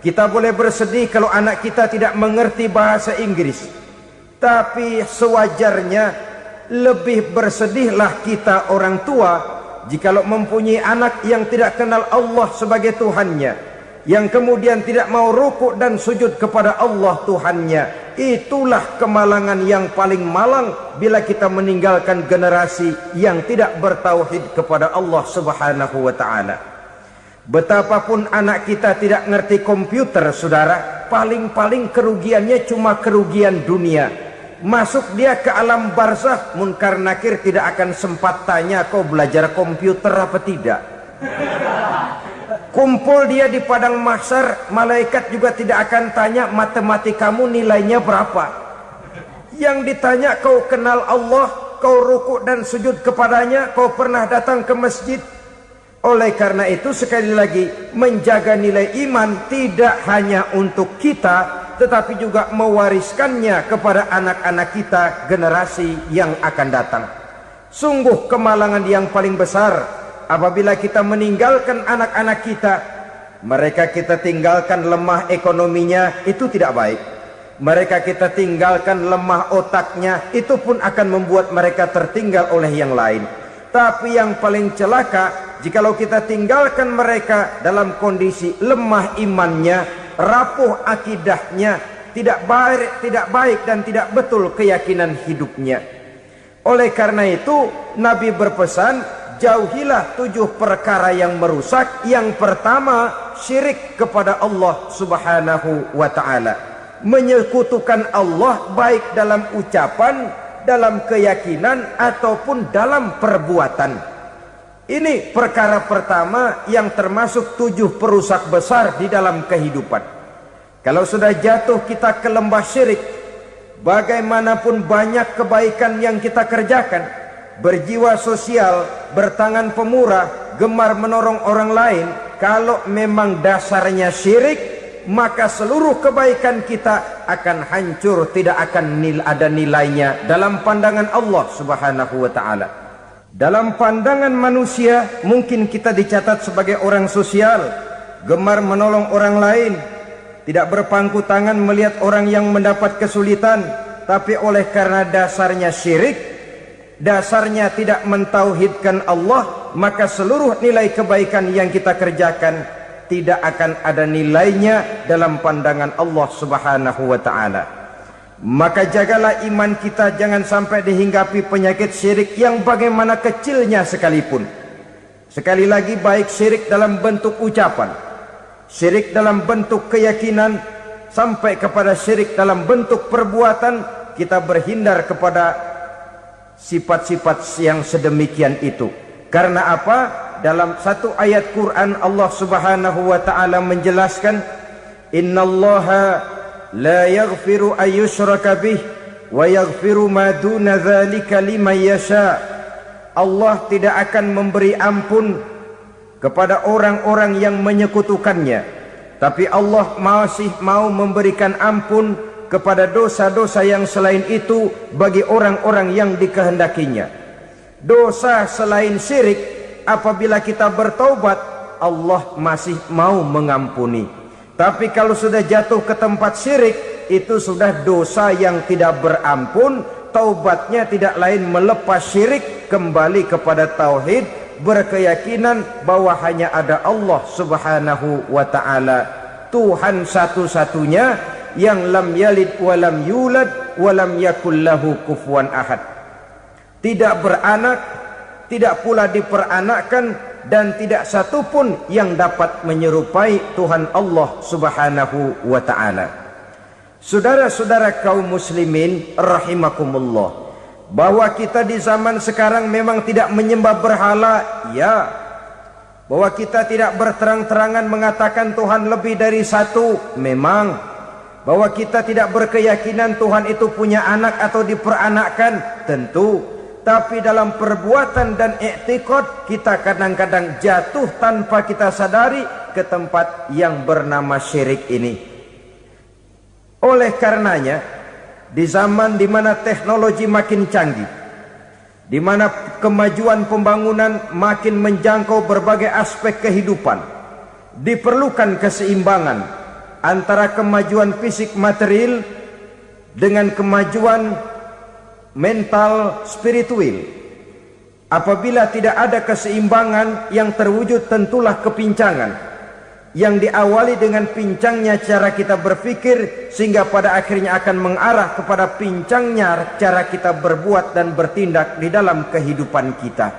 Kita boleh bersedih kalau anak kita tidak mengerti bahasa Inggris. Tapi sewajarnya lebih bersedihlah kita orang tua jikalau mempunyai anak yang tidak kenal Allah sebagai Tuhannya, yang kemudian tidak mau rukuk dan sujud kepada Allah Tuhannya. Itulah kemalangan yang paling malang bila kita meninggalkan generasi yang tidak bertauhid kepada Allah Subhanahu wa ta'ala. Betapapun anak kita tidak ngerti komputer, saudara, paling-paling kerugiannya cuma kerugian dunia. Masuk dia ke alam barzakh, munkar nakir tidak akan sempat tanya kau belajar komputer apa tidak. Kumpul dia di padang mahsyar, malaikat juga tidak akan tanya matematikamu nilainya berapa. Yang ditanya kau kenal Allah, kau rukuk dan sujud kepadanya, kau pernah datang ke masjid. Oleh karena itu sekali lagi, menjaga nilai iman tidak hanya untuk kita, tetapi juga mewariskannya kepada anak-anak kita, generasi yang akan datang. Sungguh kemalangan yang paling besar apabila kita meninggalkan anak-anak kita. Mereka kita tinggalkan lemah ekonominya, itu tidak baik. Mereka kita tinggalkan lemah otaknya, itu pun akan membuat mereka tertinggal oleh yang lain. Tapi yang paling celaka, jikalau kita tinggalkan mereka dalam kondisi lemah imannya, rapuh akidahnya, tidak baik dan tidak betul keyakinan hidupnya. Oleh karena itu Nabi berpesan, jauhilah 7 perkara yang merusak. Yang pertama, syirik kepada Allah Subhanahu wa ta'ala, menyekutukan Allah baik dalam ucapan, dalam keyakinan ataupun dalam perbuatan. Ini perkara pertama yang termasuk 7 perusak besar di dalam kehidupan. Kalau sudah jatuh kita ke lembah syirik, bagaimanapun banyak kebaikan yang kita kerjakan, berjiwa sosial, bertangan pemurah, gemar menolong orang lain, kalau memang dasarnya syirik, maka seluruh kebaikan kita akan hancur, tidak akan ada nilainya dalam pandangan Allah Subhanahu wa ta'ala. Dalam pandangan manusia, mungkin kita dicatat sebagai orang sosial, gemar menolong orang lain, tidak berpangku tangan melihat orang yang mendapat kesulitan, tapi oleh karena dasarnya syirik, dasarnya tidak mentauhidkan Allah, maka seluruh nilai kebaikan yang kita kerjakan tidak akan ada nilainya dalam pandangan Allah Subhanahu wa ta'ala. Maka jagalah iman kita jangan sampai dihinggapi penyakit syirik yang bagaimana kecilnya sekalipun. Sekali lagi, baik syirik dalam bentuk ucapan, syirik dalam bentuk keyakinan, sampai kepada syirik dalam bentuk perbuatan, kita berhindar kepada sifat-sifat yang sedemikian itu. Karena apa? Dalam satu ayat Quran Allah Subhanahu wa ta'ala menjelaskan, innallaha la yaghfiru ayyushraka bih wa yaghfiru ma duna dzalika liman yasha. Allah tidak akan memberi ampun kepada orang-orang yang menyekutukannya, tapi Allah masih mau memberikan ampun kepada dosa-dosa yang selain itu bagi orang-orang yang dikehendakinya. Dosa selain syirik, apabila kita bertaubat, Allah masih mau mengampuni. Tapi kalau sudah jatuh ke tempat syirik, itu sudah dosa yang tidak berampun. Taubatnya tidak lain melepas syirik, kembali kepada tauhid, berkeyakinan bahwa hanya ada Allah Subhanahu wa ta'ala, Tuhan satu-satunya yang lam yalid walam yulad walam yakul lahu kufuwan ahad. Tidak beranak, tidak pula diperanakkan, dan tidak satupun yang dapat menyerupai Tuhan Allah Subhanahu wa ta'ala. Saudara-saudara kaum muslimin rahimakumullah, bahwa kita di zaman sekarang memang tidak menyembah berhala, ya. Bahwa kita tidak berterang-terangan mengatakan Tuhan lebih dari satu, memang. Bahwa kita tidak berkeyakinan Tuhan itu punya anak atau diperanakkan, tentu. Tapi dalam perbuatan dan i'tiqad, kita kadang-kadang jatuh tanpa kita sadari ke tempat yang bernama syirik ini. Oleh karenanya, di zaman di mana teknologi makin canggih, di mana kemajuan pembangunan makin menjangkau berbagai aspek kehidupan, diperlukan keseimbangan antara kemajuan fisik material dengan kemajuan mental spiritual. Apabila tidak ada keseimbangan, yang terwujud tentulah kepincangan, yang diawali dengan pincangnya cara kita berpikir, sehingga pada akhirnya akan mengarah kepada pincangnya cara kita berbuat dan bertindak di dalam kehidupan kita.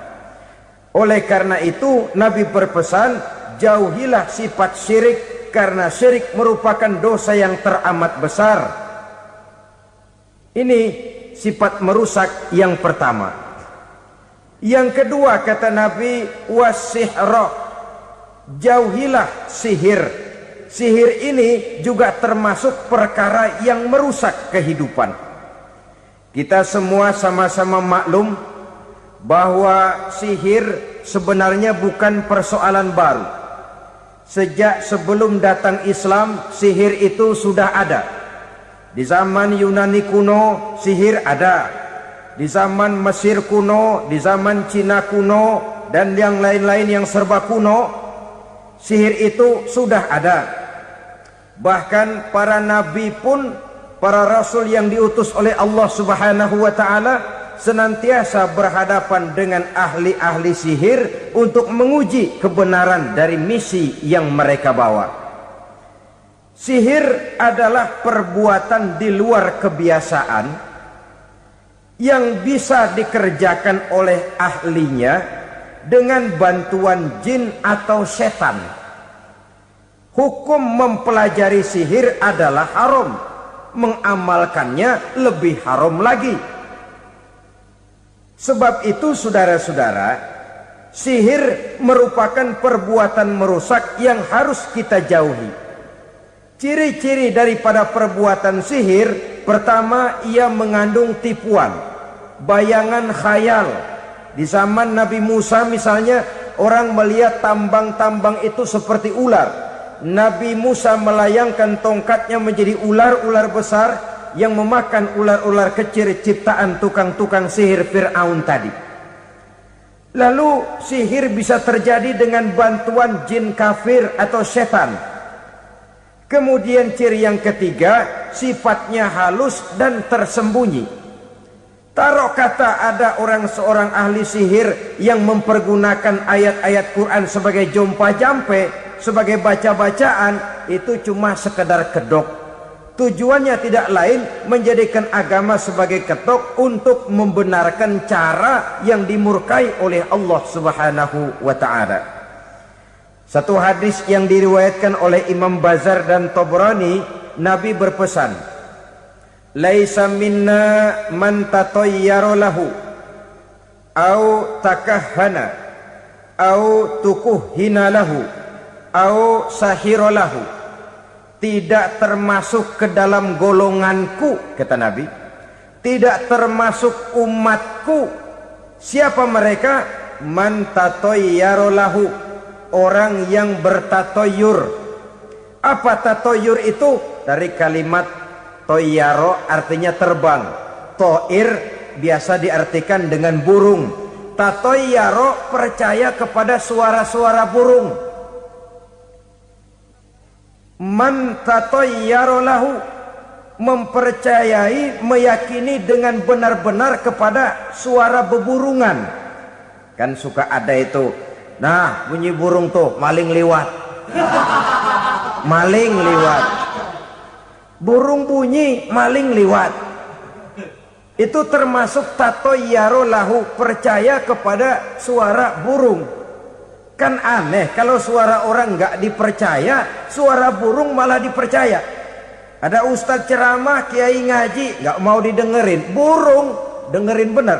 Oleh karena itu Nabi berpesan, jauhilah sifat syirik, karena syirik merupakan dosa yang teramat besar. Ini sifat merusak yang pertama. Yang kedua, kata Nabi, wasihra, jauhilah sihir. Sihir ini juga termasuk perkara yang merusak kehidupan. Kita semua sama-sama maklum bahwa sihir sebenarnya bukan persoalan baru. Sejak sebelum datang Islam, sihir itu sudah ada. Di zaman Yunani kuno, sihir ada. Di zaman Mesir kuno, di zaman Cina kuno, dan yang lain-lain yang serba kuno, sihir itu sudah ada. Bahkan para nabi pun, para rasul yang diutus oleh Allah Subhanahu wa ta'ala, senantiasa berhadapan dengan ahli-ahli sihir untuk menguji kebenaran dari misi yang mereka bawa. Sihir adalah perbuatan di luar kebiasaan yang bisa dikerjakan oleh ahlinya dengan bantuan jin atau setan. Hukum mempelajari sihir adalah haram, mengamalkannya lebih haram lagi. Sebab itu saudara-saudara, sihir merupakan perbuatan merusak yang harus kita jauhi. Ciri-ciri daripada perbuatan sihir, pertama, ia mengandung tipuan, bayangan khayal. Di zaman Nabi Musa misalnya, orang melihat tambang-tambang itu seperti ular. Nabi Musa melayangkan tongkatnya menjadi ular-ular besar yang memakan ular-ular kecil ciptaan tukang-tukang sihir Fir'aun tadi. Lalu sihir bisa terjadi dengan bantuan jin kafir atau setan. Kemudian ciri yang ketiga, sifatnya halus dan tersembunyi. Taruh kata ada seorang ahli sihir yang mempergunakan ayat-ayat Quran sebagai jompa-jampe, sebagai baca-bacaan, itu cuma sekedar kedok. Tujuannya tidak lain menjadikan agama sebagai kedok untuk membenarkan cara yang dimurkai oleh Allah Subhanahu wa ta'ala. Satu hadis yang diriwayatkan oleh Imam Bazar dan Tabrani, Nabi berpesan, "Laisa minna man tatayyara lahu au takahhana au tukuhhina lahu au sahira lahu." Tidak termasuk ke dalam golonganku, kata Nabi. Tidak termasuk umatku. Siapa mereka? Man tatayyara lahu, orang yang bertatoyur. Apa tatoyur itu? Dari kalimat toyaro, artinya terbang. Toir biasa diartikan dengan burung. Tatoyaro percaya kepada suara-suara burung. Man tatayyara lahu, mempercayai, meyakini dengan benar-benar kepada suara beburungan. Kan suka ada itu, nah bunyi burung tuh, maling liwat. Maling liwat. Burung bunyi, maling liwat. Itu termasuk tatayyara lahu, percaya kepada suara burung. Kan aneh kalau suara orang nggak dipercaya, suara burung malah dipercaya. Ada ustadz ceramah, kiai ngaji, nggak mau didengerin, burung dengerin bener.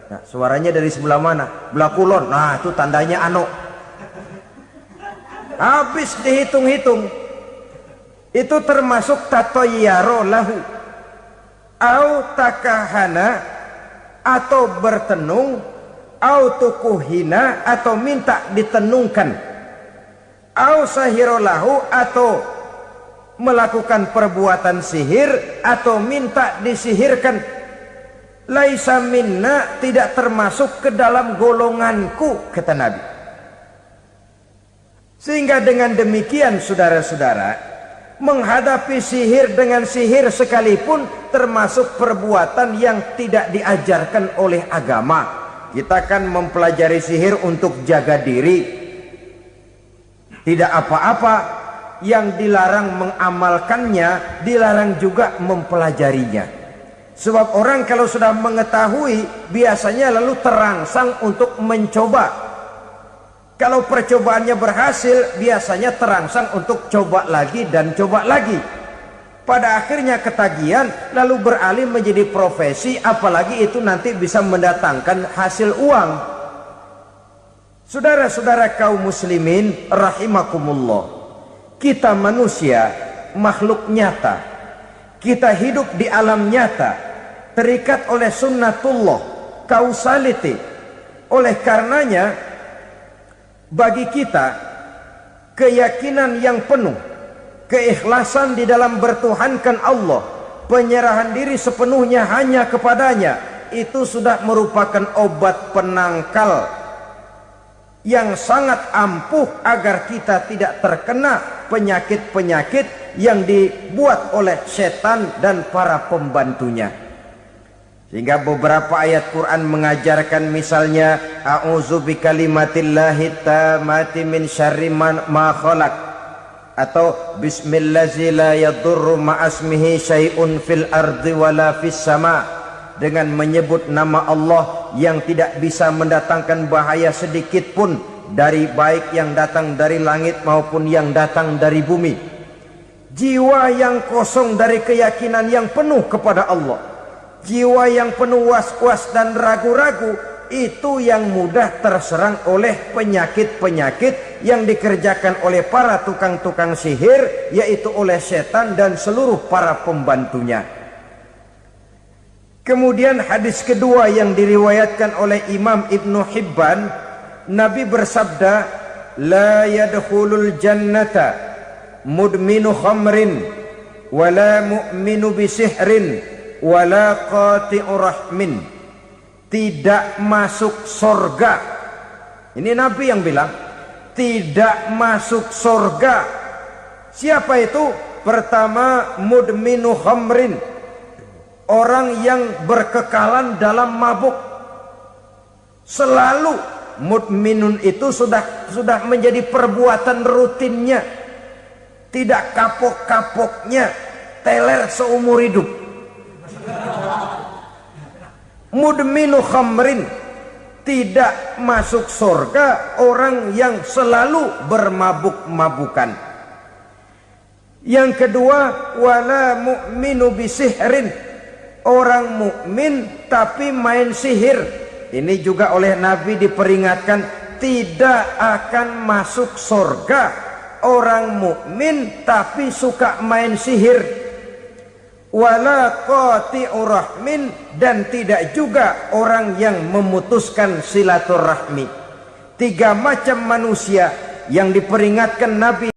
Nah, suaranya dari sebelah mana? Belah kulon. Nah, itu tandanya anu. Habis dihitung-hitung. Itu termasuk tatayyara lahu. Au takahana, atau bertenung, au tukuhina, atau minta ditenungkan, au sahirolahu, atau melakukan perbuatan sihir atau minta disihirkan. Laisa minna, tidak termasuk ke dalam golonganku, kata Nabi. Sehingga dengan demikian saudara-saudara, menghadapi sihir dengan sihir sekalipun termasuk perbuatan yang tidak diajarkan oleh agama. Kita kan mempelajari sihir untuk jaga diri. Tidak apa-apa. Yang dilarang mengamalkannya, dilarang juga mempelajarinya. Sebab orang kalau sudah mengetahui, biasanya lalu terangsang untuk mencoba. Kalau percobaannya berhasil, biasanya terangsang untuk coba lagi dan coba lagi. Pada akhirnya ketagihan, lalu beralih menjadi profesi, apalagi itu nanti bisa mendatangkan hasil uang. Saudara-saudara kaum muslimin rahimakumullah, kita manusia makhluk nyata. Kita hidup di alam nyata, terikat oleh sunnatullah, causality. Oleh karenanya, bagi kita keyakinan yang penuh, keikhlasan di dalam bertuhankan Allah, penyerahan diri sepenuhnya hanya kepadanya, itu sudah merupakan obat penangkal yang sangat ampuh agar kita tidak terkena penyakit-penyakit yang dibuat oleh setan dan para pembantunya. Sehingga beberapa ayat Quran mengajarkan, misalnya a'udzu bikalimatillahi tammati min syarri ma khalaq, atau bismillazi la yadurru ma'asmihi syai'un fil ardi wala fis sama, dengan menyebut nama Allah yang tidak bisa mendatangkan bahaya sedikit pun dari baik yang datang dari langit maupun yang datang dari bumi. Jiwa yang kosong dari keyakinan yang penuh kepada Allah, jiwa yang penuh was-was dan ragu-ragu, itu yang mudah terserang oleh penyakit-penyakit yang dikerjakan oleh para tukang-tukang sihir, yaitu oleh setan dan seluruh para pembantunya. Kemudian hadis kedua yang diriwayatkan oleh Imam Ibnu Hibban, Nabi bersabda, la yadkhulul jannata mudminu khamrin wala mu'minu bisihrin wala qati'u rahmin. Tidak masuk surga. Ini Nabi yang bilang, tidak masuk surga. Siapa itu? Pertama, mudminu khamrin, orang yang berkekalan dalam mabuk. Selalu mudminun itu sudah menjadi perbuatan rutinnya, tidak kapok-kapoknya, teler seumur hidup. Mudminu khamrin, tidak masuk surga orang yang selalu bermabuk-mabukan. Yang kedua, wala mu'minu bisihrin, orang mukmin tapi main sihir. Ini juga oleh Nabi diperingatkan, tidak akan masuk surga orang mukmin tapi suka main sihir. Wala qati'u rahmin, dan tidak juga orang yang memutuskan silaturahmi. Tiga macam manusia yang diperingatkan Nabi